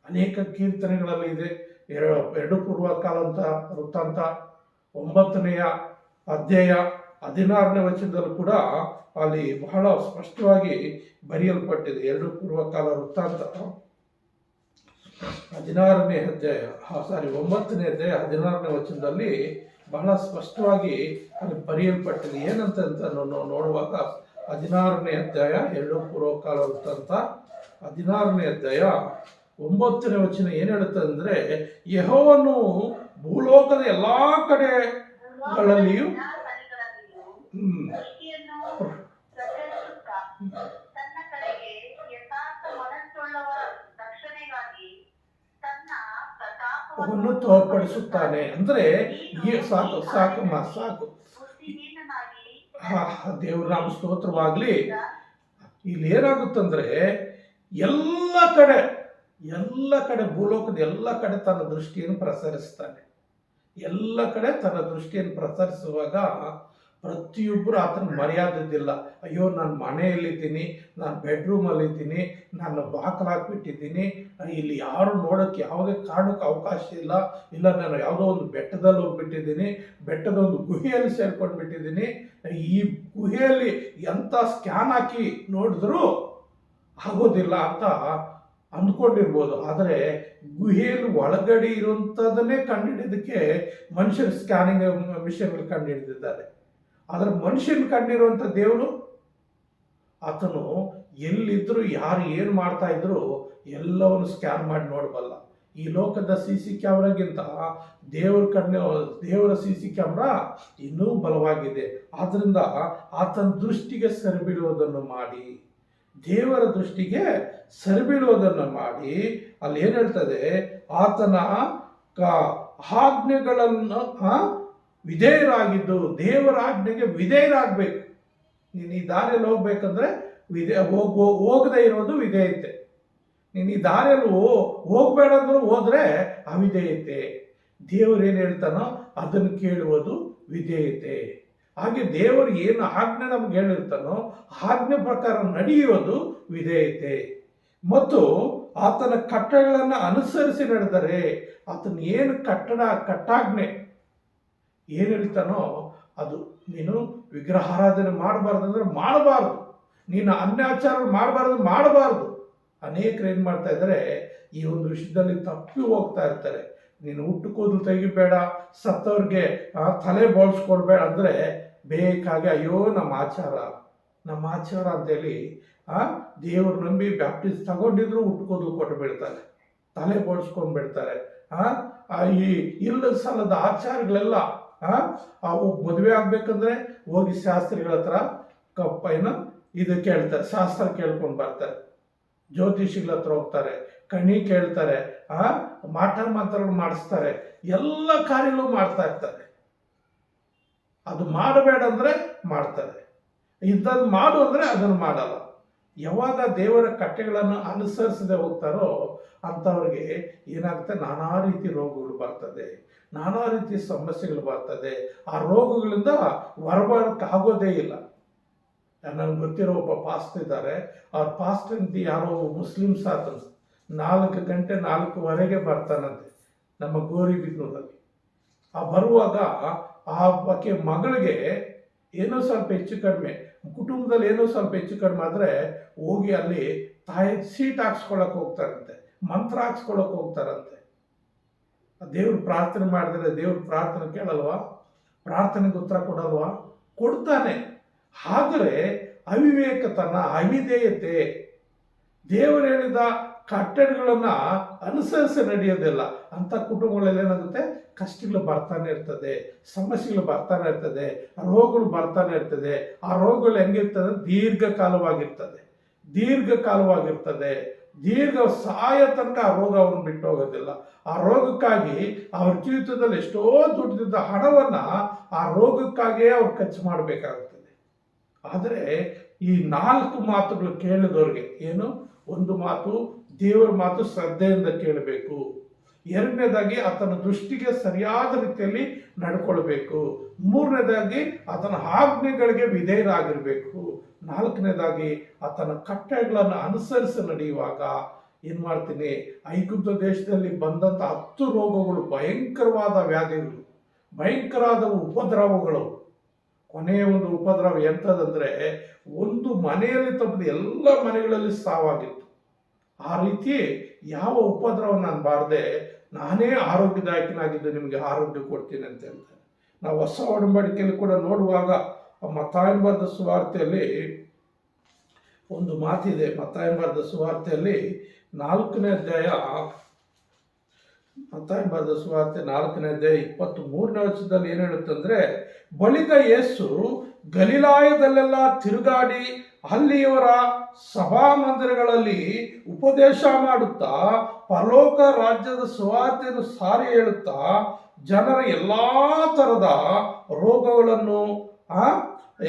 A: ಅನೇಕ ಕೀರ್ತನೆಗಳಲ್ಲಿ ಇದೆ. 2 ಪೂರ್ವಕಾಲ ವೃತ್ತಾಂತ 9ನೇ ಅಧ್ಯಾಯ 16ನೇ ವಚನದಲ್ಲೂ ಕೂಡ ಅಲ್ಲಿ ಬಹಳ ಸ್ಪಷ್ಟವಾಗಿ ಬರೆಯಲ್ಪಟ್ಟಿದೆ. 2 ಪೂರ್ವಕಾಲ ವೃತ್ತಾಂತ 9ನೇ ಅಧ್ಯಾಯ 16ನೇ ವಚನದಲ್ಲಿ ಬಹಳ ಸ್ಪಷ್ಟವಾಗಿ ಅಲ್ಲಿ ಬರೆಯಲ್ಪಟ್ಟಿದೆ. ಏನಂತ ನೋಡುವಾಗ 16ನೇ ಅಧ್ಯಾಯ 2 ಪೂರ್ವಕಾಲ ವೃತ್ತಾಂತ 16ನೇ ಅಧ್ಯಾಯ 9ನೇ ವಚನ ಏನು ಹೇಳುತ್ತೆ ಅಂದರೆ, ಯೆಹೋವನು ಭೂಲೋಕದ ಎಲ್ಲಾ ಕಡೆಗಳಲ್ಲಿಯೂ ಅವನು ತೋರ್ಪಡಿಸುತ್ತಾನೆ. ಅಂದ್ರೆ ಸಾಕು ದೇವ್ರ ನಾಮ ಸ್ತೋತ್ರವಾಗ್ಲಿ. ಇಲ್ಲಿ ಏನಾಗುತ್ತಂದ್ರೆ ಎಲ್ಲ ಕಡೆ ಭೂಲೋಕದ ಎಲ್ಲ ಕಡೆ ತನ್ನ ದೃಷ್ಟಿಯನ್ನು ಪ್ರಸರಿಸ್ತಾನೆ. ಎಲ್ಲ ಕಡೆ ತನ್ನ ದೃಷ್ಟಿಯನ್ನು ಪ್ರಸರಿಸುವಾಗ ಪ್ರತಿಯೊಬ್ಬರು ಆತನ ಮರ್ಯಾದದಿಲ್ಲ. ಅಯ್ಯೋ, ನಾನು ಮನೆಯಲ್ಲಿದ್ದೀನಿ, ನಾನು ಬೆಡ್ರೂಮಲ್ಲಿದ್ದೀನಿ, ನಾನು ಬಾಕಲಾಕ್ಬಿಟ್ಟಿದ್ದೀನಿ, ಇಲ್ಲಿ ಯಾರು ನೋಡೋಕ್ಕೆ ಯಾವುದೇ ಕಾರಣಕ್ಕೆ ಅವಕಾಶ ಇಲ್ಲ, ನಾನು ಯಾವುದೋ ಒಂದು ಬೆಟ್ಟದಲ್ಲಿ ಹೋಗ್ಬಿಟ್ಟಿದ್ದೀನಿ, ಬೆಟ್ಟದ ಒಂದು ಗುಹೆಯಲ್ಲಿ ಸೇರ್ಕೊಂಡು ಬಿಟ್ಟಿದ್ದೀನಿ, ಈ ಗುಹೆಯಲ್ಲಿ ಎಂಥ ಸ್ಕ್ಯಾನ್ ಹಾಕಿ ನೋಡಿದ್ರೂ ಆಗೋದಿಲ್ಲ ಅಂತ ಅಂದ್ಕೊಂಡಿರ್ಬೋದು. ಆದರೆ ಗುಹೆಯಲ್ಲಿ ಒಳಗಡೆ ಇರುವಂಥದ್ದನ್ನೇ ಕಂಡುಹಿಡಿಯೋದಕ್ಕೆ ಮನುಷ್ಯರು ಸ್ಕ್ಯಾನಿಂಗ್ ಮಿಷನ್ಗಳು ಕಂಡುಹಿಡಿದಿದ್ದಾರೆ. ಆದರೆ ಮನುಷ್ಯನ ಕಂಡಿರುವಂಥ ದೇವರು, ಆತನು ಎಲ್ಲಿದ್ರು ಯಾರು ಏನು ಮಾಡ್ತಾ ಇದ್ರು ಎಲ್ಲವನ್ನು ಸ್ಕ್ಯಾನ್ ಮಾಡಿ ನೋಡಬಲ್ಲ. ಈ ಲೋಕದ CC ಕ್ಯಾಮ್ರಾಗಿಂತ ದೇವರ CC ಕ್ಯಾಮ್ರಾ ಇನ್ನೂ ಬಲವಾಗಿದೆ. ಆದ್ದರಿಂದ ಆತನ ದೃಷ್ಟಿಗೆ ಸರಿಬೀಳುವುದನ್ನು ಮಾಡಿ, ದೇವರ ದೃಷ್ಟಿಗೆ ಸರಿಬೀಳುವುದನ್ನು ಮಾಡಿ, ಅಲ್ಲಿ ಏನು ಹೇಳ್ತದೆ, ಆತನ ಆಜ್ಞೆಗಳನ್ನು ವಿಧೇಯರಾಗಿದ್ದು, ದೇವರ ಆಜ್ಞೆಗೆ ವಿಧೇಯರಾಗಬೇಕು. ನೀನು ಈ ದಾರಿಯಲ್ಲಿ ಹೋಗ್ಬೇಕಂದ್ರೆ ಹೋಗದೆ ಇರೋದು ವಿಧೇಯತೆ. ನೀನು ಈ ದಾರಿಯಲ್ಲಿ ಹೋಗ್ಬೇಡ ಅಂದ್ರೂ ಹೋದ್ರೆ ಅವಿಧೇಯತೆ. ದೇವರು ಏನು ಹೇಳ್ತಾನೋ ಅದನ್ನು ಕೇಳುವುದು ವಿಧೇಯತೆ. ಹಾಗೆ ದೇವರು ಏನು ಆಜ್ಞೆ ನಮ್ಗೆ ಹೇಳಿರ್ತಾನೋ ಆಜ್ಞೆ ಪ್ರಕಾರ ನಡೆಯುವುದು ವಿಧೇಯತೆ. ಮತ್ತು ಆತನ ಕಟ್ಟಳೆಗಳನ್ನು ಅನುಸರಿಸಿ ನಡೆದರೆ, ಆತನ ಏನು ಕಟ್ಟಾಜ್ಞೆ ಏನು ಹೇಳ್ತಾನೋ ಅದು, ನೀನು ವಿಗ್ರಹಾರಾಧನೆ ಮಾಡಬಾರ್ದಂದ್ರೆ ಮಾಡಬಾರ್ದು, ನೀನು ಅನ್ಯಾಚಾರ ಮಾಡಬಾರ್ದು. ಅನೇಕರು ಏನು ಮಾಡ್ತಾ ಇದ್ದಾರೆ, ಈ ಒಂದು ವಿಷಯದಲ್ಲಿ ತಪ್ಪಿ ಹೋಗ್ತಾ ಇರ್ತಾರೆ. ನೀನು ಹುಟ್ಟು ಕೂದಲು ತೆಗಿಬೇಡ, ಸತ್ತವ್ರಿಗೆ ತಲೆ ಬೋಳ್ಸ್ಕೊಡ್ಬೇಡ ಅಂದರೆ ಬೇಕಾಗಿ ಅಯ್ಯೋ ನಮ್ಮ ಆಚಾರ ಅಂತೇಳಿ ದೇವರು ನಂಬಿ ಬ್ಯಾಪ್ಟಿಸ್ ತಗೊಂಡಿದ್ರು ಹುಟ್ಕೋದು ಕೊಟ್ಟು ಬಿಡ್ತಾರೆ, ತಲೆ ಬೋಡಿಸ್ಕೊಂಡು ಬಿಡ್ತಾರೆ. ಈ ಇಲ್ಲದ ಸಲದ ಆಚಾರಗಳೆಲ್ಲ ಅವು ಮದುವೆ ಆಗ್ಬೇಕಂದ್ರೆ ಹೋಗಿ ಶಾಸ್ತ್ರಿಗಳ ಹತ್ರ ಇದು ಕೇಳ್ತಾರೆ, ಶಾಸ್ತ್ರ ಕೇಳ್ಕೊಂಡು ಬರ್ತಾರೆ, ಜ್ಯೋತಿಷಿಗಳ ಹತ್ರ ಹೋಗ್ತಾರೆ, ಕಣಿ ಕೇಳ್ತಾರೆ, ಮಾಟ ಮಂತ್ರಗಳು ಮಾಡಿಸ್ತಾರೆ, ಎಲ್ಲ ಕಾರ್ಯಗಳು ಮಾಡ್ತಾ ಇರ್ತಾರೆ. ಅದು ಮಾಡಬೇಡ ಅಂದ್ರೆ ಮಾಡ್ತಾರೆ, ಇಂಥದ್ದು ಮಾಡು ಅಂದ್ರೆ ಅದನ್ನು ಮಾಡಲ್ಲ. ಯಾವಾಗ ದೇವರ ಕಟ್ಟೆಗಳನ್ನು ಅನುಸರಿಸದೆ ಹೋಗ್ತಾರೋ ಅಂಥವ್ರಿಗೆ ಏನಾಗುತ್ತೆ, ನಾನಾ ರೀತಿ ರೋಗಗಳು ಬರ್ತದೆ, ನಾನಾ ರೀತಿ ಸಮಸ್ಯೆಗಳು ಬರ್ತದೆ. ಆ ರೋಗಗಳಿಂದ ಹೊರಬರೋಕ್ಕಾಗೋದೇ ಇಲ್ಲ. ನನಗೆ ಗೊತ್ತಿರೋ ಒಬ್ಬ ಪಾಸ್ಟ್ ಇದ್ದಾರೆ, ಅವ್ರ ಪಾಸ್ಟ್ ಅಂತ ಯಾರೋ ಮುಸ್ಲಿಮ್ಸ್ ಆತ 4 ಗಂಟೆ 4:15 ಬರ್ತಾನಂತೆ ನಮ್ಮ ಗೌರಿಬಿದನೂರಲ್ಲಿ. ಬರುವಾಗ ಆಕೆ ಮಗಳಿಗೆ ಏನೋ ಸ್ವಲ್ಪ ಹೆಚ್ಚು ಕಡಿಮೆ, ಕುಟುಂಬದಲ್ಲಿ ಏನೋ ಸ್ವಲ್ಪ ಹೆಚ್ಚು ಕಡಿಮೆ ಆದರೆ ಹೋಗಿ ಅಲ್ಲಿ ತಾಯಿ ಸೀಟ್ ಹಾಕ್ಸ್ಕೊಳಕ್ಕೆ ಹೋಗ್ತಾರಂತೆ, ಮಂತ್ರ ಹಾಕ್ಸ್ಕೊಳಕ್ಕೆ ಹೋಗ್ತಾರಂತೆ. ದೇವ್ರು ಪ್ರಾರ್ಥನೆ ಮಾಡಿದ್ರೆ ದೇವ್ರ ಪ್ರಾರ್ಥನೆ ಕೇಳಲ್ವಾ? ಪ್ರಾರ್ಥನೆಗೆ ಉತ್ತರ ಕೊಡಲ್ವಾ? ಕೊಡ್ತಾನೆ. ಆದರೆ ಅವಿವೇಕತನ, ಅವಿಧೇಯತೆ, ದೇವರು ಹೇಳಿದ ಕಟ್ಟಳೆಗಳನ್ನು ಅನುಸರಿಸಿ ನಡೆಯೋದಿಲ್ಲ. ಅಂಥ ಕುಟುಂಬಗಳಲ್ಲಿ ಏನಾಗುತ್ತೆ, ಕಷ್ಟಗಳು ಬರ್ತಾನೆ ಇರ್ತದೆ, ಸಮಸ್ಯೆಗಳು ಬರ್ತಾನೆ ಇರ್ತದೆ, ರೋಗಗಳು ಬರ್ತಾನೆ ಇರ್ತದೆ. ಆ ರೋಗಗಳು ಹೆಂಗಿರ್ತದೆ, ದೀರ್ಘಕಾಲವಾಗಿರ್ತದೆ, ದೀರ್ಘ ಸಾಯ ತನಕ ಆ ರೋಗ ಅವ್ರನ್ನ ಬಿಟ್ಟು ಹೋಗೋದಿಲ್ಲ. ಆ ರೋಗಕ್ಕಾಗಿ ಅವ್ರ ಜೀವಿತದಲ್ಲಿ ಎಷ್ಟೋ ದುಡ್ಡಿದ್ದ ಹಣವನ್ನು ಆ ರೋಗಕ್ಕಾಗಿಯೇ ಅವ್ರು ಖರ್ಚು ಮಾಡಬೇಕಾಗುತ್ತದೆ. ಆದರೆ ಈ 4 ಮಾತುಗಳು ಕೇಳಿದವ್ರಿಗೆ ಏನು, ಒಂದು ಮಾತು ದೇವರ ಮಾತು ಶ್ರದ್ಧೆಯಿಂದ ಕೇಳಬೇಕು, ಎರಡನೇದಾಗಿ ಆತನ ದೃಷ್ಟಿಗೆ ಸರಿಯಾದ ರೀತಿಯಲ್ಲಿ ನಡ್ಕೊಳ್ಬೇಕು, ಮೂರನೇದಾಗಿ ಆತನ ಆಜ್ಞೆಗಳಿಗೆ ವಿಧೇಯರಾಗಿರ್ಬೇಕು, ನಾಲ್ಕನೇದಾಗಿ ಆತನ ಕಟ್ಟಳೆಗಳನ್ನು ಅನುಸರಿಸಿ ನಡೆಯುವಾಗ ಏನು ಮಾಡ್ತೀನಿ, ಐಗುಪ್ತ ದೇಶದಲ್ಲಿ ಬಂದಂಥ 10 ರೋಗಗಳು, ಭಯಂಕರವಾದ ವ್ಯಾಧಿಗಳು, ಭಯಂಕರವಾದ ಉಪದ್ರವಗಳು. ಕೊನೆಯ ಒಂದು ಉಪದ್ರವ ಎಂಥದಂದರೆ, ಒಂದು ಮನೆಯಲ್ಲಿ ತಪ್ಪದೆ ಎಲ್ಲ ಮನೆಗಳಲ್ಲಿ ಸಾವಾಗಿತ್ತು. ಆ ರೀತಿ ಯಾವ ಉಪದ್ರವ ನಾನು ಬಾರದೆ ನಾನೇ ಆರೋಗ್ಯದಾಯಕನಾಗಿದ್ದು ನಿಮಗೆ ಆರೋಗ್ಯ ಕೊಡ್ತೀನಿ ಅಂತ ಹೇಳ್ತಾರೆ. ನಾವು ಹೊಸ ಒಡಂಬಡಿಕೆಯಲ್ಲಿ ಕೂಡ ನೋಡುವಾಗ ಮತ್ತಾಯನ ಬರೆದ ಸುವಾರ್ತೆಯಲ್ಲಿ ಒಂದು ಮಾತಿದೆ. ಮತ್ತಾಯನ ಬರೆದ ಸುವಾರ್ತೆಯಲ್ಲಿ 4ನೇ ಅಧ್ಯಾಯ, ಮತ್ತಾಯನ ಬರೆದ ಸುವಾರ್ತೆ 4ನೇ ಅಧ್ಯಾಯ 23ನೇ ವಚನದಲ್ಲಿ ಏನು ಹೇಳುತ್ತಂದ್ರೆ, ಬಳಿಕ ಯೇಸು ಗಲಿಲಾಯದಲ್ಲೆಲ್ಲ ತಿರುಗಾಡಿ ಅಲ್ಲಿಯವರ ಸಭಾಮಂದಿರಗಳಲ್ಲಿ ಉಪದೇಶ ಮಾಡುತ್ತಾ ಪರಲೋಕ ರಾಜ್ಯದ ಸುವಾರ್ತೆಯನ್ನು ಸಾರಿ ಹೇಳುತ್ತಾ ಜನರ ಎಲ್ಲ ಥರದ ರೋಗಗಳನ್ನು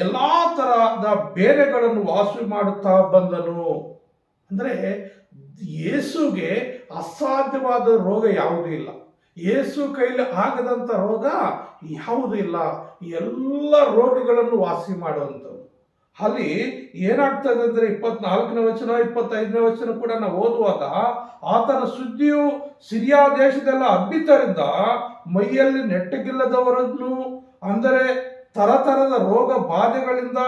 A: ಎಲ್ಲ ತರಹದ ಬೇರೆಗಳನ್ನು ವಾಸಿ ಮಾಡುತ್ತಾ ಬಂದನು. ಅಂದರೆ ಯೇಸುಗೆ ಅಸಾಧ್ಯವಾದ ರೋಗ ಯಾವುದೂ ಇಲ್ಲ, ಯೇಸು ಕೈಲಿ ಆಗದಂಥ ರೋಗ ಯಾವುದೂ ಇಲ್ಲ. ಎಲ್ಲ ರೋಗಗಳನ್ನು ವಾಸಿ ಮಾಡುವಂಥದ್ದು. ಅಲ್ಲಿ ಏನಾಗ್ತದೆ ಅಂದರೆ 24ನೇ ವಚನ 25ನೇ ವಚನ ಕೂಡ ನಾವು ಓದುವಾಗ, ಆತನ ಸುದ್ದಿಯು ಸಿರಿಯಾ ದೇಶದೆಲ್ಲ ಹಬ್ಬಿದ್ದರಿಂದ ಮೈಯಲ್ಲಿ ನೆಟ್ಟಗಿಲ್ಲದವರನ್ನು, ಅಂದರೆ ತರತರದ ರೋಗ ಬಾಧೆಗಳಿಂದ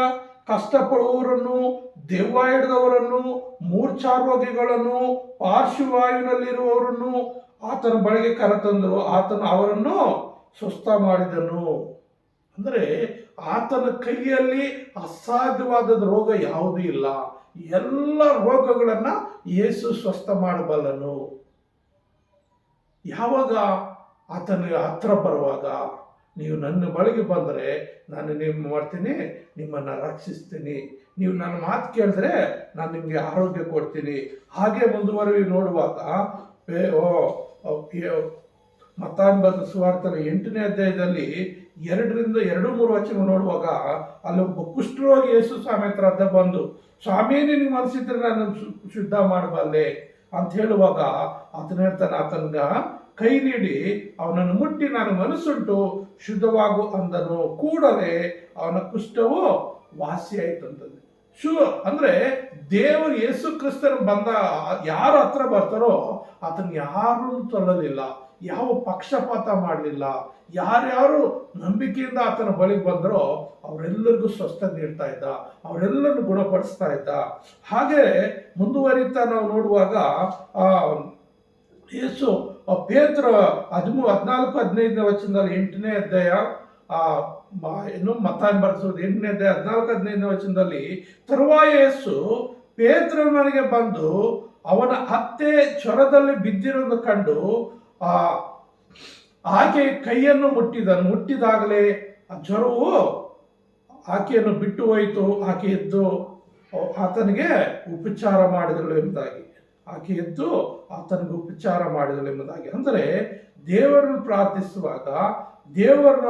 A: ಕಷ್ಟಪಡುವವರನ್ನು, ದೆವ್ವ ಹಿಡಿದವರನ್ನು, ಮೂರ್ಛಾರೋಗಿಗಳನ್ನು, ಪಾರ್ಶ್ವವಾಯುವಿನಲ್ಲಿರುವವರನ್ನು ಆತನ ಬಳಿಗೆ ಕರೆತಂದರು. ಆತನು ಅವರನ್ನು ಸ್ವಸ್ಥ ಮಾಡಿದನು. ಅಂದರೆ ಆತನ ಕೈಯಲ್ಲಿ ಅಸಾಧ್ಯವಾದ ರೋಗ ಯಾವುದೂ ಇಲ್ಲ. ಎಲ್ಲ ರೋಗಗಳನ್ನು ಯೇಸು ಸ್ವಸ್ಥ ಮಾಡಬಲ್ಲನು. ಯಾವಾಗ ಆತನಿಗೆ ಹತ್ರ ಬರುವಾಗ, ನೀವು ನನ್ನ ಬಳಿಗೆ ಬಂದರೆ ನಾನು ಮಾಡ್ತೀನಿ, ನಿಮ್ಮನ್ನು ರಕ್ಷಿಸ್ತೀನಿ, ನೀವು ನನ್ನ ಮಾತು ಕೇಳಿದ್ರೆ ನಾನು ನಿಮಗೆ ಆರೋಗ್ಯ ಕೊಡ್ತೀನಿ. ಹಾಗೆ ಮುಂದುವರೆದು ನೋಡುವಾಗ ಮತ್ತಾಯನ ಬರೆದ ಸುವಾರ್ತೆ 8ನೇ ಅಧ್ಯಾಯದಲ್ಲಿ 2-3 ವಚನ ನೋಡುವಾಗ, ಅಲ್ಲೊಬ್ಬ ಕುಷ್ಠರೋಗಿ ಯೇಸು ಸ್ವಾಮಿ ಹತ್ರ ಬಂದು, ಸ್ವಾಮಿ ನಿನಗೆ ಮನಸ್ಸಿದ್ರೆ ನಾನು ಶುದ್ಧ ಮಾಡಬಲ್ಲೆ ಅಂತ ಹೇಳುವಾಗ ಆತನ ಹೇಳ್ತಾನೆ, ಆತನ ಕೈ ನೀಡಿ ಅವನನ್ನು ಮುಟ್ಟಿ ನಾನು ಮನಸ್ಸುಂಟು ಶುದ್ಧವಾಗು ಅಂದನು. ಕೂಡಲೇ ಅವನ ಕುಷ್ಠವು ವಾಸಿಯಾಯಿತಂತಂದು. ಅಂದರೆ ದೇವರು ಯೇಸು ಕ್ರಿಸ್ತನ ಬಂದ ಯಾರ ಹತ್ರ ಬರ್ತಾರೋ ಆತನ ಯಾರೂ ತೊಲ್ಲಲಿಲ್ಲ, ಯಾವ ಪಕ್ಷಪಾತ ಮಾಡಲಿಲ್ಲ. ಯಾರ್ಯಾರು ನಂಬಿಕೆಯಿಂದ ಆತನ ಬಳಿಗೆ ಬಂದರೋ ಅವರೆಲ್ಲರಿಗೂ ಸ್ವಸ್ಥ ನೀಡ್ತಾ ಇದ್ದ, ಅವರೆಲ್ಲರನ್ನು ಗುಣಪಡಿಸ್ತಾ ಇದ್ದ. ಹಾಗೆ ಮುಂದುವರಿತಾ ನಾವು ನೋಡುವಾಗ ಯೇಸು ಪೇತ್ರ 14-15ನೇ ವಚನದಲ್ಲಿ 8ನೇ ಅಧ್ಯಾಯ ಮತ್ತಾಯನ ಬರೆದ 8ನೇ ಅಧ್ಯಾಯ 14-15ನೇ ವಚನದಲ್ಲಿ, ತರುವಾಯ ಯೇಸು ಪೇತ್ರನ ಮನೆಗೆ ಬಂದು ಅವನ ಅತ್ತೆ ಜ್ವರದಲ್ಲಿ ಬಿದ್ದಿರೋದು ಕಂಡು ಆಕೆ ಕೈಯನ್ನು ಮುಟ್ಟಿದಾಗಲೇ ಆ ಜ್ವರವು ಆಕೆಯನ್ನು ಬಿಟ್ಟು ಹೋಯಿತು. ಆಕೆ ಎದ್ದು ಆತನಿಗೆ ಉಪಚಾರ ಮಾಡಿದಳು ಎಂಬುದಾಗಿ, ಆಕೆ ಎದ್ದು ಆತನಿಗೆ ಉಪಚಾರ ಮಾಡಿದಳು ಎಂಬುದಾಗಿ. ಅಂದರೆ ದೇವರನ್ನು ಪ್ರಾರ್ಥಿಸುವಾಗ, ದೇವರನ್ನ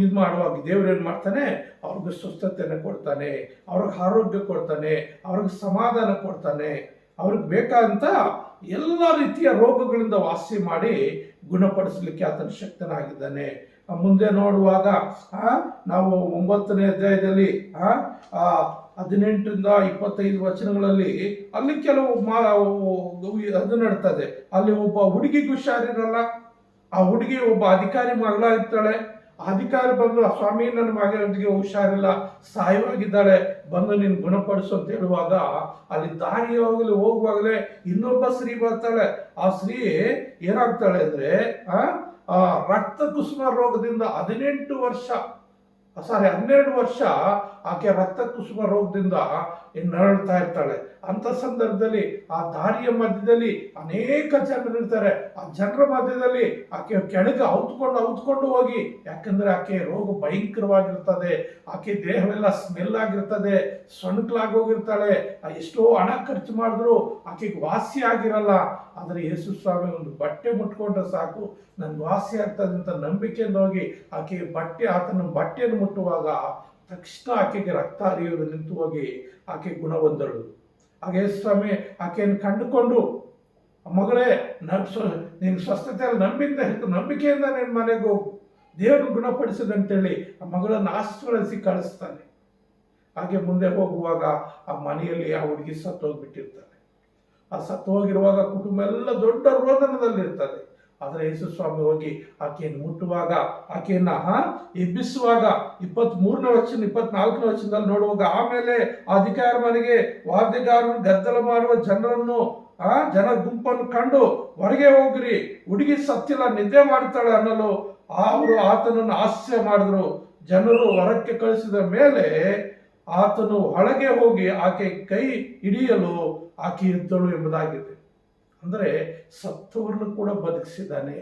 A: ಇದು ಮಾಡುವಾಗ ದೇವರು ಏನು ಮಾಡ್ತಾನೆ? ಅವ್ರಿಗೆ ಸ್ವಸ್ಥತೆಯನ್ನು ಕೊಡ್ತಾನೆ, ಅವ್ರಿಗೆ ಆರೋಗ್ಯ ಕೊಡ್ತಾನೆ, ಅವ್ರಿಗೆ ಸಮಾಧಾನ ಕೊಡ್ತಾನೆ, ಅವ್ರಿಗೆ ಬೇಕಾದಂಥ ಎಲ್ಲ ರೀತಿಯ ರೋಗಗಳಿಂದ ವಾಸಿ ಮಾಡಿ ಗುಣಪಡಿಸಲಿಕ್ಕೆ ಆತನ ಶಕ್ತನಾಗಿದ್ದಾನೆ. ಮುಂದೆ ನೋಡುವಾಗ ನಾವು 9ನೇ ಅಧ್ಯಾಯದಲ್ಲಿ 18ರಿಂದ 25 ವಚನಗಳಲ್ಲಿ ಅಲ್ಲಿ ಕೆಲವು ಅದು ನಡ್ತದೆ. ಅಲ್ಲಿ ಒಬ್ಬ ಹುಡುಗಿಗೆ ಹುಷಾರಿರಲ್ಲ. ಆ ಹುಡುಗಿ ಒಬ್ಬ ಅಧಿಕಾರಿ ಮಗಳಾಗಿರ್ತಾಳೆ. ಅಧಿಕಾರಿ ಬಂದು, ಸ್ವಾಮಿ ನನ್ನ ಮಗನಿಗೆ ಹುಷಾರಿಲ್ಲ, ಸಾಯವಾಗಿದ್ದಾಳೆ, ಬಂದು ನೀನು ಗುಣಪಡಿಸು ಅಂತ ಹೇಳುವಾಗ ಅಲ್ಲಿ ದಾರಿಯಾಗಲಿ ಹೋಗುವಾಗಲೇ ಇನ್ನೊಬ್ಬ ಸ್ತ್ರೀ ಬರ್ತಾಳೆ. ಆ ಸ್ತ್ರೀ ಏನಾಗ್ತಾಳೆ ಅಂದ್ರೆ ರಕ್ತ ಕುಸುಮ ರೋಗದಿಂದ 12 ವರ್ಷ ಆಕೆ ರಕ್ತ ಕುಸುಮ ರೋಗದಿಂದ ನರಳ್ತಾ ಇರ್ತಾಳೆ. ಅಂತ ಸಂದರ್ಭದಲ್ಲಿ ಆ ದಾರಿಯ ಮಧ್ಯದಲ್ಲಿ ಅನೇಕ ಜನರು ಇರ್ತಾರೆ. ಆ ಜನರ ಮಧ್ಯದಲ್ಲಿ ಆಕೆ ಕೆಳಗೆ ಔತ್ಕೊಂಡು ಹೋಗಿ, ಯಾಕಂದ್ರೆ ಆಕೆ ರೋಗ ಭಯಂಕರವಾಗಿರ್ತದೆ, ಆಕೆ ದೇಹವೆಲ್ಲ ಸ್ಮೆಲ್ ಆಗಿರ್ತದೆ, ಸೊಣಕಲಾಗಿ ಹೋಗಿರ್ತಾಳೆ. ಎಷ್ಟೋ ಹಣ ಖರ್ಚು ಮಾಡಿದ್ರು ಆಕೆಗೆ ವಾಸಿ ಆಗಿರಲ್ಲ. ಆದರೆ ಯೇಸು ಸ್ವಾಮಿ ಒಂದು ಬಟ್ಟೆ ಮುಟ್ಕೊಂಡ್ರೆ ಸಾಕು, ನನ್ಗೆ ವಾಸಿ ಆಗ್ತದೆ ಅಂತ ನಂಬಿಕೆಯಿಂದ ಹೋಗಿ ಆತನ ಬಟ್ಟೆಯನ್ನು ಮುಟ್ಟುವಾಗ ತಕ್ಷಣ ಆಕೆಗೆ ರಕ್ತ ಹರಿಯುವುದು ನಿಂತು ಹೋಗಿ ಆಕೆ ಗುಣವಂದಳು. ಹಾಗೆ ಸ್ವಾಮಿ ಆಕೆಯನ್ನು ಕಂಡುಕೊಂಡು, ಮಗಳೇ ನೀನು ಸ್ವಸ್ಥತೆಯಲ್ಲಿ ನಂಬಿಕೆಯಿಂದ ನಿನ್ನ ಮನೆಗೆ ಹೋಗು, ದೇವರು ಗುಣಪಡಿಸಿದಂತೇಳಿ ಆ ಮಗಳನ್ನು ಆಶೀರ್ವದಿಸಿ ಕಳಿಸ್ತಾನೆ. ಹಾಗೆ ಮುಂದೆ ಹೋಗುವಾಗ ಆ ಮನೆಯಲ್ಲಿ ಆ ಹುಡುಗಿ ಸತ್ತೋಗ್ಬಿಟ್ಟಿರ್ತಾಳೆ. ಆ ಸತ್ತು ಹೋಗಿರುವಾಗ ಕುಟುಂಬ ಎಲ್ಲ ದೊಡ್ಡ ರೋದನದಲ್ಲಿರ್ತದೆ. ಆದರೆ ಯೇಸು ಸ್ವಾಮಿ ಹೋಗಿ ಆಕೆಯನ್ನು ಮುಟ್ಟುವಾಗ, ಆಕೆಯನ್ನ ಎಬ್ಬಿಸುವಾಗ 23ನೇ ವಚನ 24ನೇ ವಚನದಲ್ಲಿ ನೋಡುವಾಗ, ಆಮೇಲೆ ಅಧಿಕಾರ ಮನೆಗೆ ವಾದ್ಯಗಾರನು ಗದ್ದಲ ಮಾಡುವ ಜನ ಗುಂಪನ್ನು ಕಂಡು ಹೊರಗೆ ಹೋಗ್ರಿ, ಹುಡುಗಿ ಸತ್ತಿಲ್ಲ, ನಿದ್ದೆ ಮಾಡ್ತಾಳೆ ಅನ್ನಲು ಅವರು ಆತನನ್ನು ಹಾಸ್ಯ ಮಾಡಿದ್ರು. ಜನರು ಹೊರಕ್ಕೆ ಕಳಿಸಿದ ಮೇಲೆ ಆತನು ಒಳಗೆ ಹೋಗಿ ಆಕೆ ಕೈ ಹಿಡಿಯಲು ಆಕೆ ಇದ್ದಳು ಎಂಬುದಾಗಿದೆ. ಅಂದರೆ ಸತ್ತವರನ್ನು ಕೂಡ ಬದುಕಿಸಿದ್ದಾನೆ,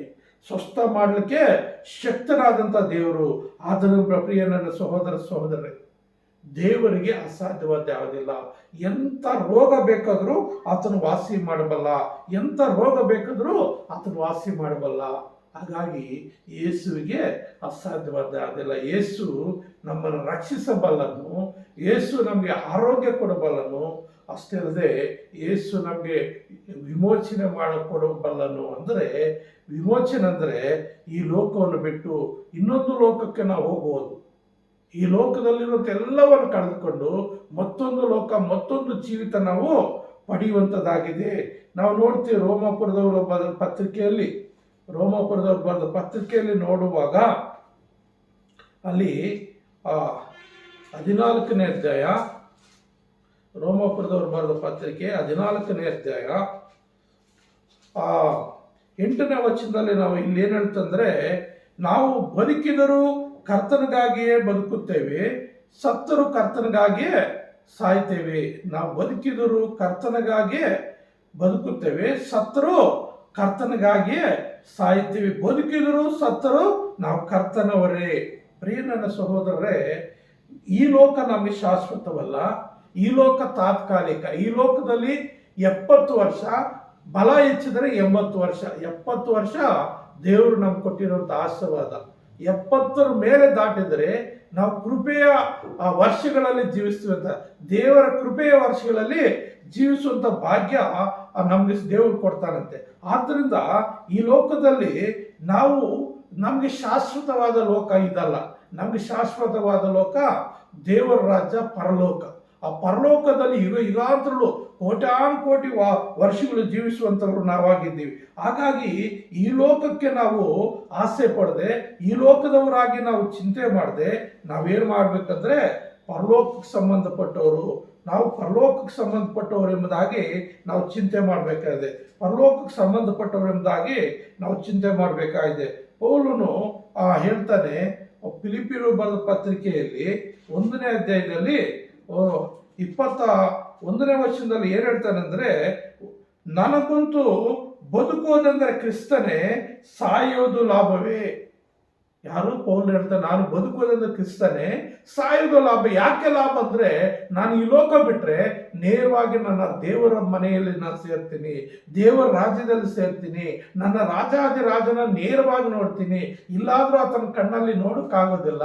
A: ಸ್ವಸ್ಥ ಮಾಡಲಿಕ್ಕೆ ಶಕ್ತನಾದಂಥ ದೇವರು. ಆತನ ಪ್ರಿಯ ನನ್ನ ಸಹೋದರರೇ, ದೇವರಿಗೆ ಅಸಾಧ್ಯವಾದ ಯಾವುದಿಲ್ಲ. ಎಂಥ ರೋಗ ಬೇಕಾದರೂ ಆತನು ವಾಸಿ ಮಾಡಬಲ್ಲ, ಎಂಥ ರೋಗ ಬೇಕಾದರೂ ಆತನು ವಾಸಿ ಮಾಡಬಲ್ಲ. ಹಾಗಾಗಿ ಯೇಸುವಿಗೆ ಅಸಾಧ್ಯವಾದ ಯಾವುದಿಲ್ಲ. ಯೇಸು ನಮ್ಮನ್ನು ರಕ್ಷಿಸಬಲ್ಲನು, ಯೇಸು ನಮಗೆ ಆರೋಗ್ಯ ಕೊಡಬಲ್ಲನು. ಅಷ್ಟೇ ಅಲ್ಲದೆ ಯೇಸು ನಮಗೆ ವಿಮೋಚನೆ ಮಾಡಿಕೊಡಬಲ್ಲನು. ಅಂದರೆ ವಿಮೋಚನೆ ಅಂದರೆ ಈ ಲೋಕವನ್ನು ಬಿಟ್ಟು ಇನ್ನೊಂದು ಲೋಕಕ್ಕೆ ನಾವು ಹೋಗುವುದು. ಈ ಲೋಕದಲ್ಲಿರುವಂಥ ಎಲ್ಲವನ್ನು ಕಳೆದುಕೊಂಡು ಮತ್ತೊಂದು ಲೋಕ, ಮತ್ತೊಂದು ಜೀವಿತ ನಾವು ಪಡೆಯುವಂಥದ್ದಾಗಿದೆ. ನಾವು ನೋಡ್ತೀವಿ ರೋಮಾಪುರದವರು ಬರೆದ ಪತ್ರಿಕೆಯಲ್ಲಿ ನೋಡುವಾಗ ಅಲ್ಲಿ 14ನೇ ಅಧ್ಯಾಯ, ರೋಮಾಪುರದವರು ಬರೆದ ಪತ್ರಿಕೆ 14ನೇ ಅಧ್ಯಾಯ 8ನೇ ವಚನದಲ್ಲಿ ನಾವು ಇಲ್ಲಿ ಏನು ಹೇಳ್ತಂದ್ರೆ, ನಾವು ಬದುಕಿದರೂ ಕರ್ತನಿಗಾಗಿಯೇ ಬದುಕುತ್ತೇವೆ, ಸತ್ತರೂ ಕರ್ತನಿಗಾಗಿಯೇ ಸಾಯ್ತೇವೆ. ನಾವು ಬದುಕಿದರೂ ಕರ್ತನಿಗಾಗಿಯೇ ಬದುಕುತ್ತೇವೆ, ಸತ್ತರೂ ಕರ್ತನಿಗಾಗಿಯೇ ಸಾಯ್ತೇವೆ. ಬದುಕಿದರೂ ಸತ್ತರೂ ನಾವು ಕರ್ತನವರೇ. ಪ್ರಿಯ ನನ್ನ ಸಹೋದರರೇ, ಈ ಲೋಕ ನಮಗೆ ಶಾಶ್ವತವಲ್ಲ, ಈ ಲೋಕ ತಾತ್ಕಾಲಿಕ. ಈ ಲೋಕದಲ್ಲಿ 70 ವರ್ಷ, ಬಲ ಹೆಚ್ಚಿದರೆ 80 ವರ್ಷ. 70 ವರ್ಷ ದೇವರು ನಮ್ಗೆ ಕೊಟ್ಟಿರುವಂಥ ಆಶೀರ್ವಾದ. 70ರ ಮೇಲೆ ದಾಟಿದರೆ ನಾವು ಕೃಪೆಯ ವರ್ಷಗಳಲ್ಲಿ ಜೀವಿಸ್ತೀವಿ ಅಂತ, ದೇವರ ಕೃಪೆಯ ವರ್ಷಗಳಲ್ಲಿ ಜೀವಿಸುವಂಥ ಭಾಗ್ಯ ನಮಗೆ ದೇವರು ಕೊಡ್ತಾನಂತೆ. ಆದ್ದರಿಂದ ಈ ಲೋಕದಲ್ಲಿ ನಮಗೆ ಶಾಶ್ವತವಾದ ಲೋಕ ಇದಲ್ಲ. ನಮಗೆ ಶಾಶ್ವತವಾದ ಲೋಕ ದೇವರ ರಾಜ್ಯ, ಪರಲೋಕ. ಆ ಪರಲೋಕದಲ್ಲಿ ಯುಗಾಂತರಗಳು ಕೋಟಿ ವರ್ಷಗಳು ಜೀವಿಸುವಂಥವ್ರು ನಾವಾಗಿದ್ದೀವಿ. ಹಾಗಾಗಿ ಈ ಲೋಕಕ್ಕೆ ನಾವು ಆಸೆ ಪಡದೆ, ಈ ಲೋಕದವರಾಗಿ ನಾವು ಚಿಂತೆ ಮಾಡದೆ ನಾವೇನು ಮಾಡಬೇಕಂದ್ರೆ ಪರಲೋಕಕ್ಕೆ ಸಂಬಂಧಪಟ್ಟವರು, ನಾವು ಪರಲೋಕಕ್ಕೆ ಸಂಬಂಧಪಟ್ಟವರು ಎಂಬುದಾಗಿ ನಾವು ಚಿಂತೆ ಮಾಡಬೇಕಾಗಿದೆ. ಪರಲೋಕಕ್ಕೆ ಸಂಬಂಧಪಟ್ಟವರು ಎಂಬುದಾಗಿ ನಾವು ಚಿಂತೆ ಮಾಡಬೇಕಾಗಿದೆ. ಪೌಲನು ಹೇಳ್ತಾನೆ ಫಿಲಿಪ್ಪಿಯರು ಬರೆದ ಪತ್ರಿಕೆಯಲ್ಲಿ 1ನೇ ಅಧ್ಯಾಯದಲ್ಲಿ 1ನೇ ವಚನದಲ್ಲಿ ಏನು ಹೇಳ್ತಾನಂದ್ರೆ, ನನಗಂತೂ ಬದುಕುವುದೆಂದರೆ ಕ್ರಿಸ್ತನೇ, ಸಾಯೋದು ಲಾಭವೇ. ಯಾರು? ಪೌಲ್ ಹೇಳ್ತಾನೆ, ನಾನು ಬದುಕುವುದೆಂದ್ರೆ ಕ್ರಿಸ್ತನೇ, ಸಾಯೋದು ಲಾಭ. ಯಾಕೆ ಲಾಭ ಅಂದ್ರೆ, ನಾನು ಈ ಲೋಕ ಬಿಟ್ರೆ ನೇರವಾಗಿ ನನ್ನ ದೇವರ ಮನೆಯಲ್ಲಿ ನಾನು ಸೇರ್ತೀನಿ, ದೇವರ ರಾಜ್ಯದಲ್ಲಿ ಸೇರ್ತೀನಿ, ನನ್ನ ರಾಜಾದಿರಾಜನ ನೇರವಾಗಿ ನೋಡ್ತೀನಿ. ಇಲ್ಲಾದ್ರೂ ಆತನ ಕಣ್ಣಲ್ಲಿ ನೋಡೋಕ್ಕಾಗೋದಿಲ್ಲ.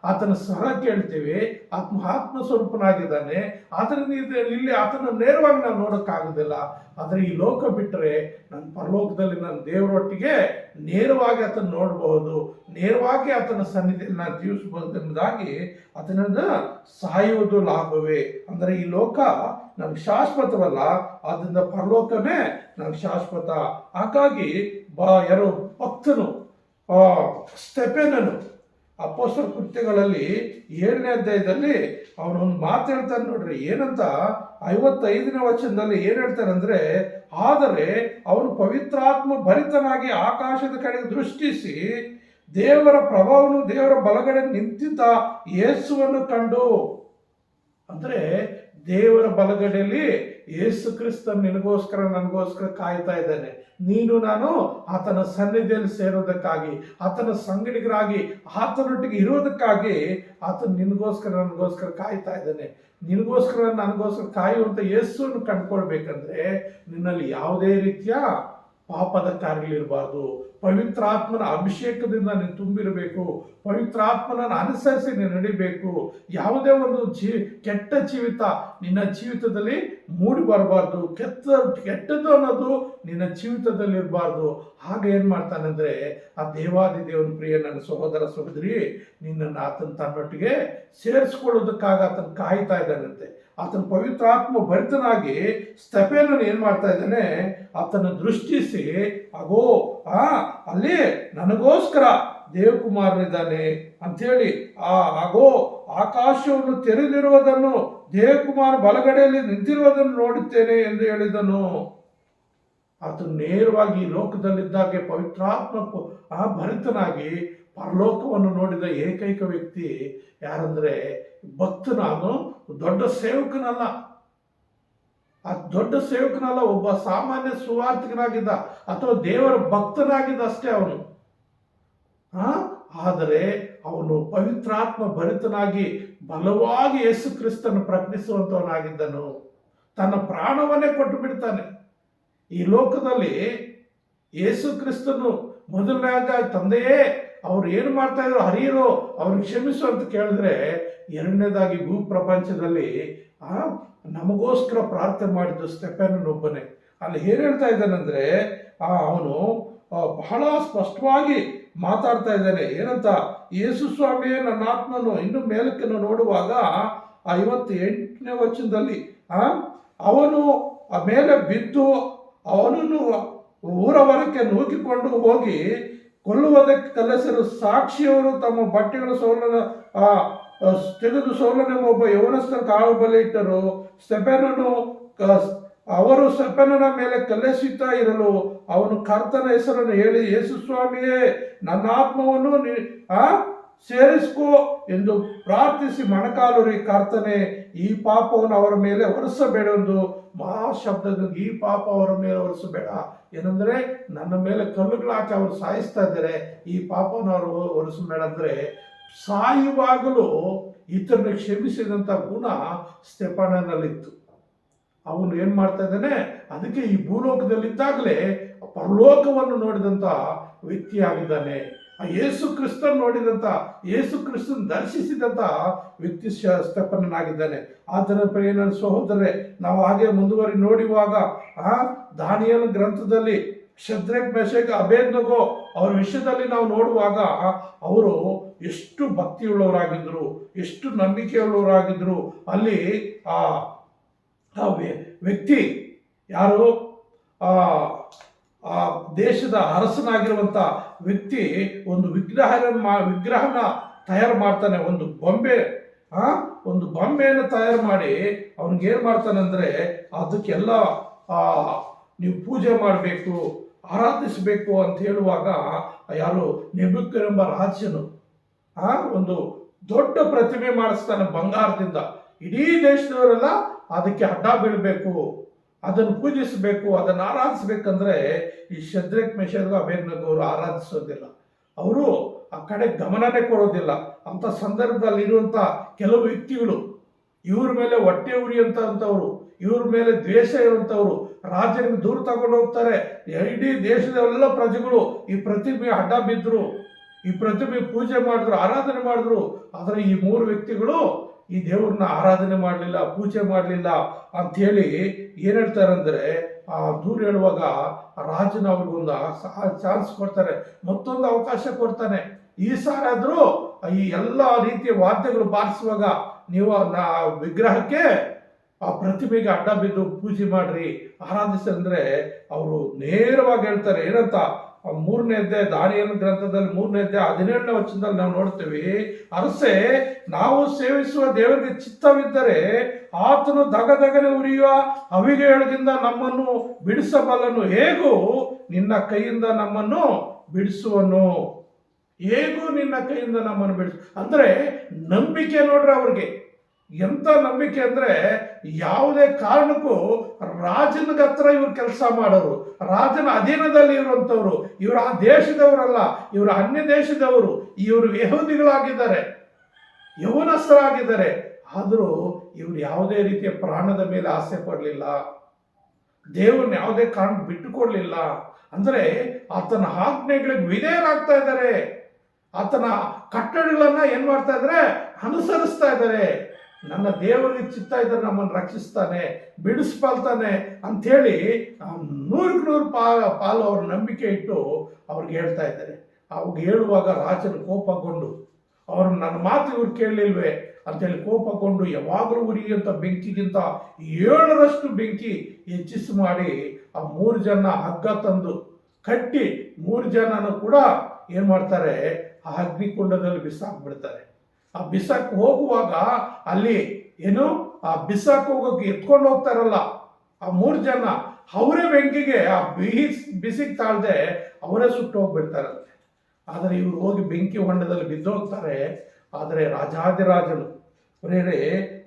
A: ಆತನ ಸಹ ಕೇಳ್ತೀವಿ, ಆತ್ಮ ಸ್ವರೂಪನಾಗಿದ್ದಾನೆ, ಆತನಿಂದ ಇಲ್ಲಿ ಆತನ ನೇರವಾಗಿ ನಾವು ನೋಡೋಕ್ಕಾಗೋದಿಲ್ಲ. ಆದರೆ ಈ ಲೋಕ ಬಿಟ್ಟರೆ ನನ್ನ ಪರಲೋಕದಲ್ಲಿ ನನ್ನ ದೇವರೊಟ್ಟಿಗೆ ನೇರವಾಗಿ ಆತನ ನೋಡಬಹುದು, ನೇರವಾಗಿ ಆತನ ಸನ್ನಿಧಿಯಲ್ಲಿ ನಾನು ಜೀವಿಸಬಹುದು ಎಂಬುದಾಗಿ ಆತನಿಂದ ಸಾಯುವುದು ಲಾಭವೇ. ಅಂದರೆ ಈ ಲೋಕ ನಮ್ಗೆ ಶಾಶ್ವತವಲ್ಲ, ಅದರಿಂದ ಪರಲೋಕನೇ ನಮ್ಗೆ ಶಾಶ್ವತ. ಹಾಗಾಗಿ ಯಾರು ಭಕ್ತನು ಸ್ಟೆಫೆನನು ಅಪೊಸ್ತಲರ ಕೃತ್ಯಗಳಲ್ಲಿ 7ನೇ ಅಧ್ಯಾಯದಲ್ಲಿ ಅವನೊಂದು ಮಾತು ಹೇಳ್ತಾನೆ ನೋಡ್ರಿ. ಏನಂತ 55ನೇ ವಚನದಲ್ಲಿ ಏನು ಹೇಳ್ತಾನಂದ್ರೆ, ಆದರೆ ಅವನು ಪವಿತ್ರಾತ್ಮ ಭರಿತನಾಗಿ ಆಕಾಶದ ಕಡೆಗೆ ದೃಷ್ಟಿಸಿ ದೇವರ ಪ್ರಭಾವನು ದೇವರ ಬಲಗಡೆ ನಿಂತಿದ್ದ ಯೇಸುವನ್ನು ಕಂಡು. ಅಂದ್ರೆ ದೇವರ ಬಲಗಡೆಯಲ್ಲಿ ಯೇಸು ಕ್ರಿಸ್ತ ನಿನಗೋಸ್ಕರ ನನಗೋಸ್ಕರ ಕಾಯ್ತಾ ಇದ್ದಾನೆ. ನೀನು ನಾನು ಆತನ ಸನ್ನಿಧಿಯಲ್ಲಿ ಸೇರೋದಕ್ಕಾಗಿ, ಆತನ ಸಂಗಡಿಗರಾಗಿ, ಆತನೊಟ್ಟಿಗೆ ಇರೋದಕ್ಕಾಗಿ ಆತನ ನಿನಗೋಸ್ಕರ ನನಗೋಸ್ಕರ ಕಾಯ್ತಾ ಇದ್ದಾನೆ. ನಿನಗೋಸ್ಕರ ನನಗೋಸ್ಕರ ಕಾಯುವಂಥ ಯೇಸುವನ್ನು ಕಂಡುಕೊಳ್ಬೇಕಂದ್ರೆ ನಿನ್ನಲ್ಲಿ ಯಾವುದೇ ರೀತಿಯ ಪಾಪದ ಕಾರ್ಯಗಳಿರಬಾರ್ದು. ಪವಿತ್ರಾತ್ಮನ ಅಭಿಷೇಕದಿಂದ ನೀನು ತುಂಬಿರಬೇಕು. ಪವಿತ್ರಾತ್ಮನನ್ನು ಅನುಸರಿಸಿ ನೀನು ನಡಿಬೇಕು. ಯಾವುದೇ ಒಂದು ಕೆಟ್ಟ ಜೀವಿತ ನಿನ್ನ ಜೀವಿತದಲ್ಲಿ ಮೂಡಿ ಬರಬಾರ್ದು. ಕೆಟ್ಟದ್ದು ಅನ್ನೋದು ನಿನ್ನ ಜೀವಿತದಲ್ಲಿ ಇರಬಾರ್ದು. ಆಗ ಏನು ಮಾಡ್ತಾನಂದ್ರೆ, ಆ ದೇವಾದಿ ದೇವನ ಪ್ರಿಯ ನನ್ನ ಸಹೋದರ ಸಹೋದರಿ, ನಿನ್ನನ್ನು ಆತನ ತನ್ನೊಟ್ಟಿಗೆ ಸೇರಿಸ್ಕೊಳ್ಳೋದಕ್ಕಾಗ ಆತನ ಕಾಯ್ತಾ ಇದ್ದಾನಂತೆ. ಆತನ ಪವಿತ್ರಾತ್ಮ ಭರಿತನಾಗಿ ಸ್ಟೆಫೆನನು ಏನು ಮಾಡ್ತಾ ಇದ್ದಾನೆ, ಆತನ ದೃಷ್ಟಿಸಿ ಅಗೋ ಅಲ್ಲಿ ನನಗೋಸ್ಕರ ದೇವಕುಮಾರನಿದ್ದಾನೆ ಅಂಥೇಳಿ ಆಗೋ ಆಕಾಶವನ್ನು ತೆರೆದಿರುವುದನ್ನು, ದೇವಕುಮಾರ ಬಲಗಡೆಯಲ್ಲಿ ನಿಂತಿರುವುದನ್ನು ನೋಡುತ್ತೇನೆ ಎಂದು ಹೇಳಿದನು. ಆತನು ನೇರವಾಗಿ ಲೋಕದಲ್ಲಿದ್ದಾಗೆ ಪವಿತ್ರಾತ್ಮ ಭರಿತನಾಗಿ ಪರಲೋಕವನ್ನು ನೋಡಿದ ಏಕೈಕ ವ್ಯಕ್ತಿ ಯಾರಂದ್ರೆ ಭಕ್ತನಾನು. ದೊಡ್ಡ ಸೇವಕನಲ್ಲ, ಆ ದೊಡ್ಡ ಸೇವಕನಲ್ಲ, ಒಬ್ಬ ಸಾಮಾನ್ಯ ಸುವಾರ್ತಿಕನಾಗಿದ್ದ ಅಥವಾ ದೇವರ ಭಕ್ತನಾಗಿದ್ದ ಅಷ್ಟೇ ಅವನು. ಆದರೆ ಅವನು ಪವಿತ್ರಾತ್ಮ ಭರಿತನಾಗಿ ಬಲವಾಗಿ ಯೇಸು ಕ್ರಿಸ್ತನ ಪ್ರಕಟಿಸುವಂತವನಾಗಿದ್ದನು. ತನ್ನ ಪ್ರಾಣವನ್ನೇ ಕೊಟ್ಟು ಬಿಡ್ತಾನೆ. ಈ ಲೋಕದಲ್ಲಿ ಯೇಸು ಕ್ರಿಸ್ತನು ಮೊದಲನೇದಾಗಿ ತಂದೆಯೇ ಅವ್ರು ಏನು ಮಾಡ್ತಾ ಇದ್ರು, ಹರಿಯರೋ ಅವ್ರಿಗೆ ಕ್ಷಮಿಸು ಅಂತ ಕೇಳಿದ್ರೆ, ಎರಡನೇದಾಗಿ ಭೂ ಪ್ರಪಂಚದಲ್ಲಿ ನಮಗೋಸ್ಕರ ಪ್ರಾರ್ಥನೆ ಮಾಡಿದ್ದು ಸ್ಟೆಫೆನನೊಬ್ಬನೇ. ಅಲ್ಲಿ ಏನು ಹೇಳ್ತಾ ಇದ್ದಾನಂದ್ರೆ, ಅವನು ಬಹಳ ಸ್ಪಷ್ಟವಾಗಿ ಮಾತಾಡ್ತಾ ಇದ್ದಾನೆ. ಏನಂತ, ಯೇಸು ಸ್ವಾಮಿಯೇ ನನ್ನ ಆತ್ಮನು ಇನ್ನು ಮೇಲಕ್ಕೆ ನೋಡುವಾಗ 58ನೇ ವಚನದಲ್ಲಿ ಅವನು ಮೇಲೆ ಬಿದ್ದು ಅವನನ್ನು ಊರವರಕ್ಕೆ ನೂಕಿಕೊಂಡು ಹೋಗಿ ಕೊಲ್ಲುವುದಕ್ಕೆ ಕಲಿಸಲು ಸಾಕ್ಷಿಯವರು ತಮ್ಮ ಬಟ್ಟೆಗಳ ಸೋಲನ ತೆಗೆದು ಸೌಲನ ಒಬ್ಬ ಯೌವನಸ್ಥರ ಕಾಲು ಬಲೆ ಇಟ್ಟರು. ಅವರು ಸ್ಟೆಫೆನನ ಮೇಲೆ ಕಲ್ಲೆಸೆಯುತ್ತಾ ಇರಲು ಅವನು ಕರ್ತನ ಹೆಸರನ್ನು ಹೇಳಿ, ಯೇಸು ಸ್ವಾಮಿಯೇ ನನ್ನ ಆತ್ಮವನ್ನು ಸೇರಿಸ್ಕೋ ಎಂದು ಪ್ರಾರ್ಥಿಸಿ ಮೊಣಕಾಲೂರಿ, ಕರ್ತನೆ ಈ ಪಾಪವನ್ನು ಅವರ ಮೇಲೆ ಹೊರಿಸಬೇಡ ಎಂದು ಮಹಾಶಬ್ದದಲ್ಲಿ, ಈ ಪಾಪ ಅವರ ಮೇಲೆ ಹೊರಿಸಬೇಡ ಏನಂದ್ರೆ, ನನ್ನ ಮೇಲೆ ಕಲ್ಲುಗಳು ಹಾಕಿ ಅವರು ಸಾಯಿಸ್ತಾ ಇದ್ದಾರೆ, ಈ ಪಾಪವನ್ನು ಅವರು ಹೊರಿಸಬೇಡ ಅಂದ್ರೆ, ಸಾಯುವಾಗಲೂ ಇತರನ್ನ ಕ್ಷಮಿಸಿದಂಥ ಗುಣ ಸ್ಟೆಫೆನನಲ್ಲಿತ್ತು. ಅವನು ಏನು ಮಾಡ್ತಾ ಇದ್ದಾನೆ, ಅದಕ್ಕೆ ಈ ಭೂಲೋಕದಲ್ಲಿದ್ದಾಗಲೇ ಪರಲೋಕವನ್ನು ನೋಡಿದಂಥ ವ್ಯಕ್ತಿಯಾಗಿದ್ದಾನೆ. ಆ ಯೇಸು ಕ್ರಿಸ್ತನ್ ನೋಡಿದಂಥ, ಯೇಸು ಕ್ರಿಸ್ತನ್ ದರ್ಶಿಸಿದಂಥ ವ್ಯಕ್ತಿ ಸ್ಟೆಫೆನನಾಗಿದ್ದಾನೆ. ಆತನ ಪ್ರಿಯ ನನ್ನ ಸಹೋದರರೇ, ನಾವು ಹಾಗೆ ಮುಂದುವರಿ ನೋಡುವಾಗ ದಾನಿಯೇಲನ ಗ್ರಂಥದಲ್ಲಿ ಶದ್ರಕ್, ಮೆಷಕ್, ಅಬೇದ್ನೆಗೋ ಅವರ ವಿಷಯದಲ್ಲಿ ನಾವು ನೋಡುವಾಗ ಅವರು ಎಷ್ಟು ಭಕ್ತಿಯುಳ್ಳವರಾಗಿದ್ದರು, ಎಷ್ಟು ನಂಬಿಕೆಯುಳ್ಳವರಾಗಿದ್ದರು. ಅಲ್ಲಿ ಆ ವ್ಯಕ್ತಿ ಯಾರು, ಆ ದೇಶದ ಅರಸನಾಗಿರುವಂಥ ವ್ಯಕ್ತಿ ಒಂದು ವಿಗ್ರಹನ ತಯಾರು ಮಾಡ್ತಾನೆ. ಒಂದು ಬೊಂಬೆಯನ್ನು ತಯಾರು ಮಾಡಿ ಅವನಿಗೇನು ಮಾಡ್ತಾನಂದ್ರೆ, ಅದಕ್ಕೆಲ್ಲ ನೀವು ಪೂಜೆ ಮಾಡಬೇಕು, ಆರಾಧಿಸಬೇಕು ಅಂತ ಹೇಳುವಾಗ ಯಾರು ನೆಬೂಕದ್ನೆಚ್ಚರನೆಂಬ ರಾಜನು ಒಂದು ದೊಡ್ಡ ಪ್ರತಿಮೆ ಮಾಡಿಸ್ತಾನೆ ಬಂಗಾರದಿಂದ. ಇಡೀ ದೇಶದವರೆಲ್ಲ ಅದಕ್ಕೆ ಅಡ್ಡ ಬೀಳಬೇಕು, ಅದನ್ನು ಪೂಜಿಸಬೇಕು, ಅದನ್ನು ಆರಾಧಿಸ್ಬೇಕಂದ್ರೆ ಈ ಶದ್ರಕ್ ಮೆಷಕ್ ಅಬೇದ್ನೆಗೋ ಅವರು ಆರಾಧಿಸೋದಿಲ್ಲ. ಅವರು ಆ ಕಡೆ ಗಮನನೇ ಕೊಡೋದಿಲ್ಲ. ಅಂಥ ಸಂದರ್ಭದಲ್ಲಿ ಇರುವಂಥ ಕೆಲವು ವ್ಯಕ್ತಿಗಳು ಇವ್ರ ಮೇಲೆ ಹೊಟ್ಟೆ ಉರಿಯುವಂಥವ್ರು, ಇವ್ರ ಮೇಲೆ ದ್ವೇಷ ಇರುವಂಥವ್ರು ರಾಜನಿಗೆ ದೂರ ತಗೊಂಡು ಹೋಗ್ತಾರೆ. ಇಡೀ ದೇಶದ ಎಲ್ಲ ಪ್ರಜೆಗಳು ಈ ಪ್ರತಿಮೆ ಅಡ್ಡ ಬಿದ್ದರು, ಈ ಪ್ರತಿಮೆ ಪೂಜೆ ಮಾಡಿದ್ರು, ಆರಾಧನೆ ಮಾಡಿದ್ರು. ಆದರೆ ಈ 3 ವ್ಯಕ್ತಿಗಳು ಈ ದೇವ್ರನ್ನ ಆರಾಧನೆ ಮಾಡಲಿಲ್ಲ, ಪೂಜೆ ಮಾಡಲಿಲ್ಲ ಅಂಥೇಳಿ ಏನು ಹೇಳ್ತಾರಂದ್ರೆ, ಆ ದೂರ ಹೇಳುವಾಗ ರಾಜನ ಅವ್ರಿಗೊಂದು ಚಾನ್ಸ್ ಕೊಡ್ತಾರೆ, ಮತ್ತೊಂದು ಅವಕಾಶ ಕೊಡ್ತಾನೆ. ಈ ಸಾರಾದರೂ ಈ ಎಲ್ಲ ರೀತಿಯ ವಾದ್ಯಗಳು ಬಾರಿಸುವಾಗ ನೀವು ವಿಗ್ರಹಕ್ಕೆ ಆ ಪ್ರತಿಮೆಗೆ ಅಡ್ಡ ಬಿದ್ದು ಪೂಜೆ ಮಾಡ್ರಿ, ಆರಾಧಿಸಿ ಅಂದ್ರೆ ಅವರು ನೇರವಾಗಿ ಹೇಳ್ತಾರೆ ಏನಂತ. 3ನೇ ಅಧ್ಯಾಯ ದಾನಿಯೇಲನ ಗ್ರಂಥದಲ್ಲಿ 3ನೇ ಅಧ್ಯಾಯ 17ನೇ ವಚನದಲ್ಲಿ ನಾವು ನೋಡ್ತೀವಿ, ಅರಸೆ, ನಾವು ಸೇವಿಸುವ ದೇವರಿಗೆ ಚಿತ್ತವಿದ್ದರೆ ಆತನು ದಗದಗನೆ ಉರಿಯುವ ಅವಿಗೆಯೊಳಗಿಂದ ನಮ್ಮನ್ನು ಬಿಡಿಸಬಲ್ಲನು, ಹೇಗೂ ನಿನ್ನ ಕೈಯಿಂದ ನಮ್ಮನ್ನು ಬಿಡಿಸುವನು. ಹೇಗೂ ನಿನ್ನ ಕೈಯಿಂದ ನಮ್ಮನ್ನು ಬಿಡಿಸು ಅಂದ್ರೆ ನಂಬಿಕೆ ನೋಡ್ರಿ ಅವ್ರಿಗೆ. ಎಂಥ ನಂಬಿಕೆ ಅಂದ್ರೆ ಯಾವುದೇ ಕಾರಣಕ್ಕೂ ರಾಜನ ಹತ್ರ ಇವ್ರು ಕೆಲಸ ಮಾಡೋರು, ರಾಜನ ಅಧೀನದಲ್ಲಿ ಇರುವಂಥವ್ರು. ಇವರು ಆ ದೇಶದವರಲ್ಲ, ಇವರು ಅನ್ಯ ದೇಶದವರು, ಇವರು ಯಹೂದಿಗಳಾಗಿದ್ದಾರೆ, ಯೌವನಸ್ಥರಾಗಿದ್ದಾರೆ. ಆದರೂ ಇವರು ಯಾವುದೇ ರೀತಿಯ ಪ್ರಾಣದ ಮೇಲೆ ಆಸೆ ಪಡಲಿಲ್ಲ, ದೇವರನ್ನ ಯಾವುದೇ ಕಾರಣ ಬಿಟ್ಟುಕೊಡ್ಲಿಲ್ಲ. ಅಂದ್ರೆ ಆತನ ಆಜ್ಞೆಗಳಿಗೆ ವಿಧೇಯರಾಗ್ತಾ ಇದ್ದಾರೆ, ಆತನ ಕಟ್ಟಳೆಗಳನ್ನ ಏನ್ ಮಾಡ್ತಾ ಇದ್ದಾರೆ, ಅನುಸರಿಸ್ತಾ ಇದ್ದಾರೆ. ನನ್ನ ದೇವರಿಗೆ ಚಿತ್ತ ಇದ್ರೆ ನಮ್ಮನ್ನು ರಕ್ಷಿಸ್ತಾನೆ, ಬಿಡಿಸ್ಪಾಲ್ತಾನೆ ಅಂಥೇಳಿ 100% ಪಾಲು ಅವ್ರ ನಂಬಿಕೆ ಇಟ್ಟು ಅವ್ರಿಗೆ ಹೇಳ್ತಾ ಇದ್ದಾರೆ. ಅವಾಗ ಹೇಳುವಾಗ ರಾಜನ ಕೋಪಗೊಂಡು, ಅವ್ರು ನನ್ನ ಮಾತು ಇವ್ರು ಕೇಳಲಿಲ್ವೇ ಅಂತೇಳಿ ಕೋಪಗೊಂಡು ಯಾವಾಗಲೂ ಉರಿಯುವಂಥ ಬೆಂಕಿಗಿಂತ 7ರಷ್ಟು ಬೆಂಕಿ ಹೆಚ್ಚಿಸಿ ಮಾಡಿ ಆ 3 ಜನ ಹಗ್ಗ ತಂದು ಕಟ್ಟಿ 3 ಜನನು ಕೂಡ ಏನು ಮಾಡ್ತಾರೆ, ಆ ಅಗ್ನಿಕುಂಡದಲ್ಲಿ ಬಿಸಾಕ್ಬಿಡ್ತಾರೆ. ಆ ಬಿಸಾಕ್ ಹೋಗುವಾಗ ಅಲ್ಲಿ ಏನು ಆ ಬಿಸಾಕ್ ಹೋಗೋಕೆ ಎತ್ಕೊಂಡು ಹೋಗ್ತಾರಲ್ಲ ಆ 3 ಜನ, ಅವರೇ ಬೆಂಕಿಗೆ ಆ ಬಿಸಿಗೆ ತಾಳ್ದೆ ಅವರೇ ಸುಟ್ಟು ಹೋಗ್ಬಿಡ್ತಾರಂತೆ. ಆದರೆ ಇವರು ಹೋಗಿ ಬೆಂಕಿ ಹೊಂಡದಲ್ಲಿ ಬಿದ್ದೋಗ್ತಾರೆ. ಆದರೆ ರಾಜಾದಿರಾಜನು ಬೇರೆ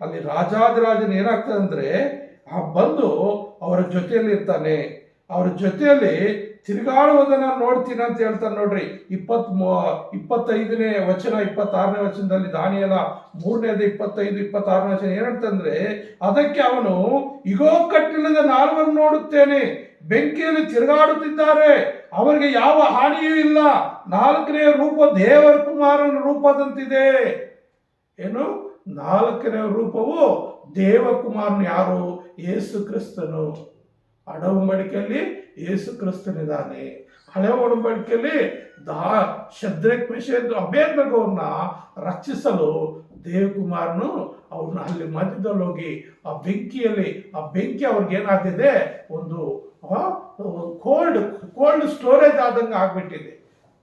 A: ಅಲ್ಲಿ ರಾಜಾದಿರಾಜನು ಏನಾಗ್ತದೆ ಅಂದರೆ ಬಂದು ಅವರ ಜೊತೆಯಲ್ಲಿ ಇರ್ತಾನೆ. ಅವರ ಜೊತೆಯಲ್ಲಿ ತಿರುಗಾಡುವುದನ್ನು ನೋಡ್ತೀನಿ ಅಂತ ಹೇಳ್ತಾನೆ ನೋಡ್ರಿ. 25ನೇ ವಚನ 26ನೇ ವಚನದಲ್ಲಿ ದಾನಿಯೇಲ 3ನೇ ಅಧ್ಯಾಯ 25-26ನೇ ವಚನ ಏನಂತಂದ್ರೆ, ಅದಕ್ಕೆ ಅವನು, ಇಗೋ ಕಟ್ಟಿಲ್ಲದ 4 ನೋಡುತ್ತೇನೆ, ಬೆಂಕಿಯಲ್ಲಿ ತಿರುಗಾಡುತ್ತಿದ್ದಾರೆ, ಅವರಿಗೆ ಯಾವ ಹಾನಿಯೂ ಇಲ್ಲ, 4ನೇ ರೂಪ ದೇವರ ಕುಮಾರನ ರೂಪದಂತಿದೆ. ಏನು 4ನೇ ರೂಪವು ದೇವಕುಮಾರನು ಯಾರು? ಯೇಸು ಕ್ರಿಸ್ತನು. ಹಳೆ ಒಡಂಬಡಿಕೆಯಲ್ಲಿ ಯೇಸು ಕ್ರಿಸ್ತನಿದ್ದಾನೆ. ಹಳೆ ಒಡಂಬಡಿಕೆಯಲ್ಲಿ ಶದ್ರಕ್ ಮೆಷಕ್ ಅಬೇದ್ನೆಗೋವನ್ನ ರಕ್ಷಿಸಲು ದೇವಕುಮಾರನು ಅವ್ರನ್ನ ಅಲ್ಲಿ ಮಧ್ಯದಲ್ಲಿ ಹೋಗಿ ಆ ಬೆಂಕಿ ಅವ್ರಿಗೆ ಏನಾಗಿದೆ, ಒಂದು ಕೋಲ್ಡ್ ಸ್ಟೋರೇಜ್ ಆದಂಗೆ ಆಗ್ಬಿಟ್ಟಿದೆ.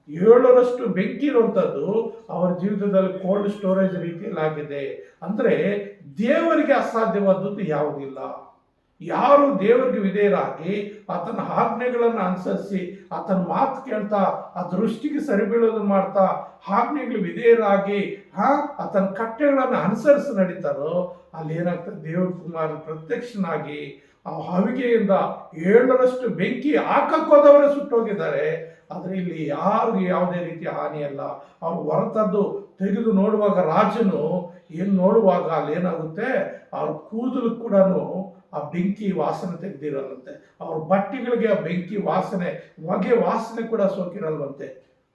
A: 7ರಷ್ಟು ಬೆಂಕಿ ಇರುವಂಥದ್ದು ಅವರ ಜೀವಿತದಲ್ಲಿ ಕೋಲ್ಡ್ ಸ್ಟೋರೇಜ್ ರೀತಿಯಲ್ಲಿ ಆಗಿದೆ. ಅಂದರೆ ದೇವರಿಗೆ ಅಸಾಧ್ಯವಾದದ್ದು ಯಾವುದಿಲ್ಲ. ಯಾರು ದೇವರಿಗೆ ವಿಧೇಯರಾಗಿ ಆತನ ಆಜ್ಞೆಗಳನ್ನು ಅನುಸರಿಸಿ ಆತನ ಮಾತು ಕೇಳ್ತಾ ಆ ದೃಷ್ಟಿಗೆ ಸರಿಬೀಳೋದನ್ನು ಮಾಡ್ತಾ ಆಜ್ಞೆಗಳು ವಿಧೇಯರಾಗಿ ಆತನ ಕಟ್ಟೆಗಳನ್ನು ಅನುಸರಿಸಿ ನಡೀತಾರೋ ಅಲ್ಲಿ ಏನಾಗ್ತದೆ, ದೇವ್ರ ಕುಮಾರ ಪ್ರತ್ಯಕ್ಷನಾಗಿ ಆ ಹವಿಗೆಯಿಂದ 7ರಷ್ಟು ಬೆಂಕಿ ಹಾಕೋದವರೇ ಸುಟ್ಟೋಗಿದ್ದಾರೆ. ಆದರೆ ಇಲ್ಲಿ ಯಾರಿಗೂ ಯಾವುದೇ ರೀತಿಯ ಹಾನಿಯಲ್ಲ. ಅವ್ರು ಹೊರತದ್ದು ತೆಗೆದು ನೋಡುವಾಗ ರಾಜನು ಏನು ನೋಡುವಾಗ ಅಲ್ಲಿ ಏನಾಗುತ್ತೆ, ಅವ್ರ ಕೂದಲು ಕೂಡ ಆ ಬೆಂಕಿ ವಾಸನೆ ತೆಗೆದಿರಲ್ಲಂತೆ, ಅವ್ರ ಬಟ್ಟೆಗಳಿಗೆ ಆ ಬೆಂಕಿ ವಾಸನೆ ವಾಸನೆ ಕೂಡ ಸೋಕಿರಲ್ವಂತೆ.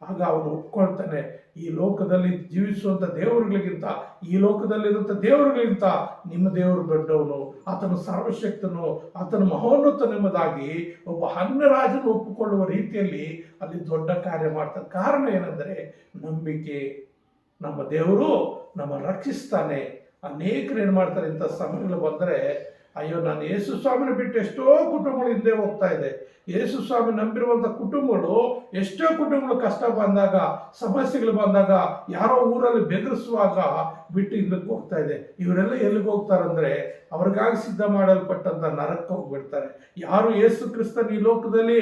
A: ಆಗ ಅವನು ಒಪ್ಕೊಳ್ತಾನೆ, ಈ ಲೋಕದಲ್ಲಿ ಜೀವಿಸುವಂಥ ದೇವರುಗಳಿಗಿಂತ, ಈ ಲೋಕದಲ್ಲಿರುವಂಥ ದೇವರುಗಳಿಗಿಂತ ನಿಮ್ಮ ದೇವರು ದೊಡ್ಡವನು, ಆತನು ಸರ್ವಶಕ್ತನು, ಆತನ ಮಹೋನ್ನತನೆಂಬುದಾಗಿ ಒಬ್ಬ ರಾಜನು ಒಪ್ಪಿಕೊಳ್ಳುವ ರೀತಿಯಲ್ಲಿ ಅಲ್ಲಿ ದೊಡ್ಡ ಕಾರ್ಯ ಮಾಡ್ತಾನೆ. ಕಾರಣ ಏನಂದರೆ ನಂಬಿಕೆ. ನಮ್ಮ ದೇವರು ನಮ್ಮನ್ನು ರಕ್ಷಿಸ್ತಾನೆ. ಅನೇಕರು ಏನು ಮಾಡ್ತಾರೆ, ಇಂಥ ಸಮಯಗಳು ಬಂದರೆ, ಅಯ್ಯೋ ನಾನು ಯೇಸು ಸ್ವಾಮಿನ ಬಿಟ್ಟು ಎಷ್ಟೋ ಕುಟುಂಬಗಳು ಹಿಂದೆ ಹೋಗ್ತಾ ಇದೆ, ಯೇಸು ಸ್ವಾಮಿ ನಂಬಿರುವಂಥ ಕುಟುಂಬಗಳು, ಎಷ್ಟೋ ಕುಟುಂಬಗಳು ಕಷ್ಟ ಬಂದಾಗ, ಸಮಸ್ಯೆಗಳು ಬಂದಾಗ, ಯಾರೋ ಊರಲ್ಲಿ ಬೆದರಿಸುವಾಗ ಬಿಟ್ಟು ಹಿಂದಕ್ಕೆ ಹೋಗ್ತಾ ಇದೆ. ಇವರೆಲ್ಲ ಎಲ್ಲಿಗೆ ಹೋಗ್ತಾರಂದ್ರೆ ಅವ್ರಿಗಾಗಿ ಸಿದ್ಧ ಮಾಡಲ್ಪಟ್ಟಂತ ನರಕಕ್ಕೆ ಹೋಗ್ಬಿಡ್ತಾರೆ. ಯಾರು ಯೇಸು ಕ್ರಿಸ್ತನ ಈ ಲೋಕದಲ್ಲಿ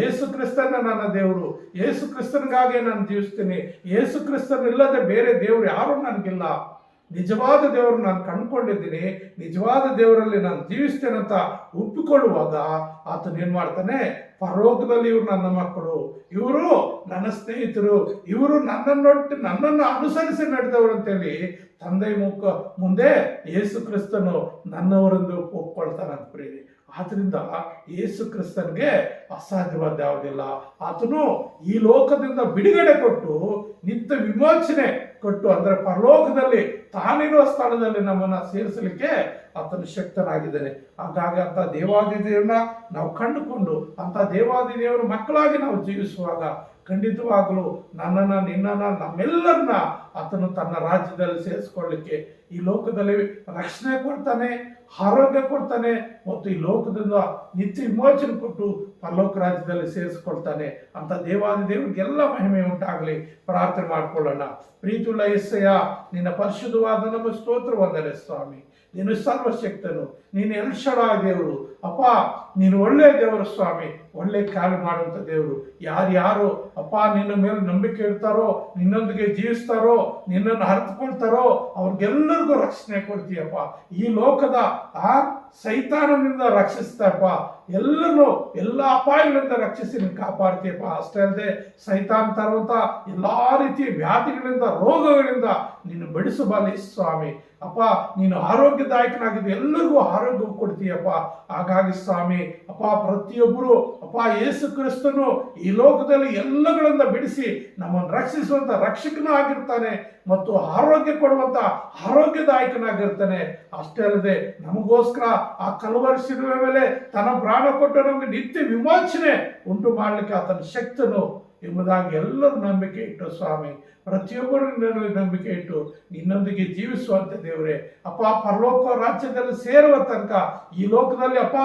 A: ಯೇಸು ಕ್ರಿಸ್ತನ ನನ್ನ ದೇವರು, ಯೇಸು ಕ್ರಿಸ್ತನಿಗಾಗೆ ನಾನು ಜೀವಿಸ್ತೀನಿ, ಯೇಸು ಕ್ರಿಸ್ತನ ಇಲ್ಲದೆ ಬೇರೆ ದೇವರು ಯಾರು ನನಗಿಲ್ಲ ನಿಜವಾದ ದೇವರು ನಾನು ಕಂಡುಕೊಂಡಿದ್ದೀನಿ, ನಿಜವಾದ ದೇವರಲ್ಲಿ ನಾನು ಜೀವಿಸ್ತೇನೆ ಅಂತ ಒಪ್ಪಿಕೊಳ್ಳುವಾಗ ಆತನು ಏನ್ ಮಾಡ್ತಾನೆ, ಪರಲೋಕದಲ್ಲಿ ಇವರು ನನ್ನ ಮಕ್ಕಳು, ಇವರು ನನ್ನ ಸ್ನೇಹಿತರು, ಇವರು ನನ್ನನ್ನು ಅನುಸರಿಸಿ ನಡೆದವರು ಅಂತೇಳಿ ತಂದೆ ಮುಂದೆ ಯೇಸು ಕ್ರಿಸ್ತನು ನನ್ನವರೆಂದು ಒಪ್ಕೊಳ್ತಾನಂತ ಪ್ರೇರಿ. ಆದ್ರಿಂದ ಯೇಸು ಕ್ರಿಸ್ತನ್ಗೆ ಅಸಾಧ್ಯವಾದ ಯಾವುದಿಲ್ಲ. ಆತನು ಈ ಲೋಕದಿಂದ ಬಿಡುಗಡೆ ಕೊಟ್ಟು ನಿತ್ಯ ವಿಮೋಚನೆ ಕೊಟ್ಟು, ಅಂದ್ರೆ ಪರಲೋಕದಲ್ಲಿ ತಾನಿರುವ ಸ್ಥಳದಲ್ಲಿ ನಮ್ಮನ್ನ ಸೇರಿಸಲಿಕ್ಕೆ ಆತನು ಶಕ್ತನಾಗಿದ್ದಾನೆ. ಹಾಗಾಗಿ ಅಂತ ದೇವಾದಿ ದೇವರನ್ನ ನಾವು ಕಂಡುಕೊಂಡು ಅಂತ ದೇವಾದಿ ದೇವರ ಮಕ್ಕಳಾಗಿ ನಾವು ಜೀವಿಸುವಾಗ ಖಂಡಿತವಾಗಲೂ ನನ್ನನ್ನ ನಿನ್ನನ್ನ ನಮ್ಮೆಲ್ಲರನ್ನ ಆತನು ತನ್ನ ರಾಜ್ಯದಲ್ಲಿ ಸೇರಿಸ್ಕೊಳ್ಳಿಕ್ಕೆ ಈ ಲೋಕದಲ್ಲಿ ರಕ್ಷಣೆ ಕೊಡ್ತಾನೆ, ಆರೋಗ್ಯ ಕೊಡ್ತಾನೆ, ಮತ್ತು ಈ ಲೋಕದಿಂದ ನಿತ್ಯ ವಿಮೋಚನೆ ಕೊಟ್ಟು ಪರಲೋಕ ರಾಜ್ಯದಲ್ಲಿ ಸೇರಿಸ್ಕೊಳ್ತಾನೆ. ಅಂತ ದೇವಾದಿ ದೇವರಿಗೆಲ್ಲ ಮಹಿಮೆ ಉಂಟಾಗಲಿ. ಪ್ರಾರ್ಥನೆ ಮಾಡ್ಕೊಳ್ಳೋಣ. ಪ್ರೀತಿಯುಳ್ಳ యేసయ్య, ನಿನ್ನ ಪರಿಶುದ್ಧವಾದ ನಮ್ಮ ಸ್ತೋತ್ರ ವಂದನೆ ಸ್ವಾಮಿ. ನೀನು ಸರ್ವಶಕ್ತನು, ನೀನು ಎಲ್ ಶಡಾಯ್ ದೇವರು ಅಪ್ಪ. ನೀನು ಒಳ್ಳೆಯ ದೇವರು ಸ್ವಾಮಿ, ಒಳ್ಳೆ ಕಾರ್ಯ ಮಾಡುವಂಥ ದೇವರು. ಯಾರ್ಯಾರು ಅಪ್ಪ ನಿನ್ನ ಮೇಲೆ ನಂಬಿಕೆ ಇಡ್ತಾರೋ, ನಿನ್ನೊಂದಿಗೆ ಜೀವಿಸ್ತಾರೋ, ನಿನ್ನನ್ನು ಅರ್ಥಕೊಳ್ತಾರೋ ಅವ್ರಿಗೆಲ್ಲರಿಗೂ ರಕ್ಷಣೆ ಕೊಡ್ತೀಯಪ್ಪ. ಈ ಲೋಕದ ಸೈತಾನನಿಂದ ರಕ್ಷಿಸ್ತಪ್ಪ. ಎಲ್ಲರೂ ಎಲ್ಲ ಅಪಾಯಗಳಿಂದ ರಕ್ಷಿಸಿ ನೀನು ಕಾಪಾಡ್ತೀಯಪ್ಪ. ಅಷ್ಟೇ ಅಲ್ಲದೆ ಸೈತಾನ್ ತರುವಂತ ಎಲ್ಲಾ ರೀತಿಯ ವ್ಯಾಧಿಗಳಿಂದ, ರೋಗಗಳಿಂದ ನೀನು ಬಿಡಿಸಬಲ್ಲ ಸ್ವಾಮಿ. ಅಪ್ಪ ನೀನು ಆರೋಗ್ಯದಾಯಕನಾಗಿದ್ದು ಎಲ್ಲರಿಗೂ ಆರೋಗ್ಯ ಕೊಡ್ತೀಯಪ್ಪ. ಹಾಗಾಗಿ ಸ್ವಾಮಿ ಅಪ್ಪ, ಪ್ರತಿಯೊಬ್ಬರು ಅಪ್ಪ ಯೇಸು ಕ್ರಿಸ್ತನು ಈ ಲೋಕದಲ್ಲಿ ಎಲ್ಲಗಳಿಂದ ಬಿಡಿಸಿ ನಮ್ಮನ್ನು ರಕ್ಷಿಸುವಂತ ರಕ್ಷಕನೂ ಆಗಿರ್ತಾನೆ ಮತ್ತು ಆರೋಗ್ಯ ಕೊಡುವಂತ ಆರೋಗ್ಯದಾಯಕನಾಗಿರ್ತಾನೆ. ಅಷ್ಟೇ ಅಲ್ಲದೆ ನಮಗೋಸ್ಕರ ಆ ಕಲ್ವರಿ ಶಿಲುವೆ ಮೇಲೆ ತನ್ನ ಪ್ರಾಣ ಕೊಟ್ಟು ನಮಗೆ ನಿತ್ಯ ವಿಮೋಚನೆ ಉಂಟು ಮಾಡಲಿಕ್ಕೆ ಆತನ ಶಕ್ತನು ಎಂಬುದಾಗಿ ಎಲ್ಲರೂ ನಂಬಿಕೆ ಇಟ್ಟು ಸ್ವಾಮಿ, ಪ್ರತಿಯೊಬ್ಬರು ನಂಬಿಕೆ ಇಟ್ಟು ನಿನ್ನೊಂದಿಗೆ ಜೀವಿಸುವಂತೆ ದೇವರೇ ಅಪ್ಪ, ಪರಲೋಕ ರಾಜ್ಯದಲ್ಲಿ ಸೇರುವ ತನಕ ಈ ಲೋಕದಲ್ಲಿ ಅಪ್ಪ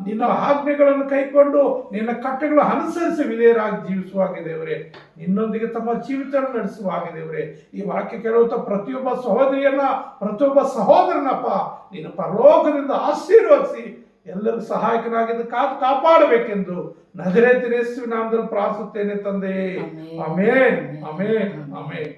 A: ನಿನ್ನ ಆಜ್ಞೆಗಳನ್ನು ಕೈಕೊಂಡು ನಿನ್ನ ಕಟ್ಟೆಗಳು ಅನುಸರಿಸಿ ವಿಧೇಯರಾಗಿ ಜೀವಿಸುವಾಗ ದೇವರೇ, ನಿನ್ನೊಂದಿಗೆ ತಮ್ಮ ಜೀವಿತ ನಡೆಸುವಾಗ ದೇವರೇ, ಈ ವಾಕ್ಯ ಕೇಳುವಂತ ಪ್ರತಿಯೊಬ್ಬ ಸಹೋದರಿಯನ್ನ, ಪ್ರತಿಯೊಬ್ಬ ಸಹೋದರನಪ್ಪ ನೀನು ಪರಲೋಕದಿಂದ ಆಶೀರ್ವದಿಸಿ ಎಲ್ಲರೂ ಸಹಾಯಕನಾಗಿದ್ದು ಕಾಪಾಡಬೇಕೆಂದು ನಜರೇತಿನ ಯೇಸುವಿನ ನಾಮದಲ್ಲಿ ಪ್ರಾರ್ಥಿಸುತ್ತೇನೆ ತಂದೆಯೇ. Amen, amen, amen.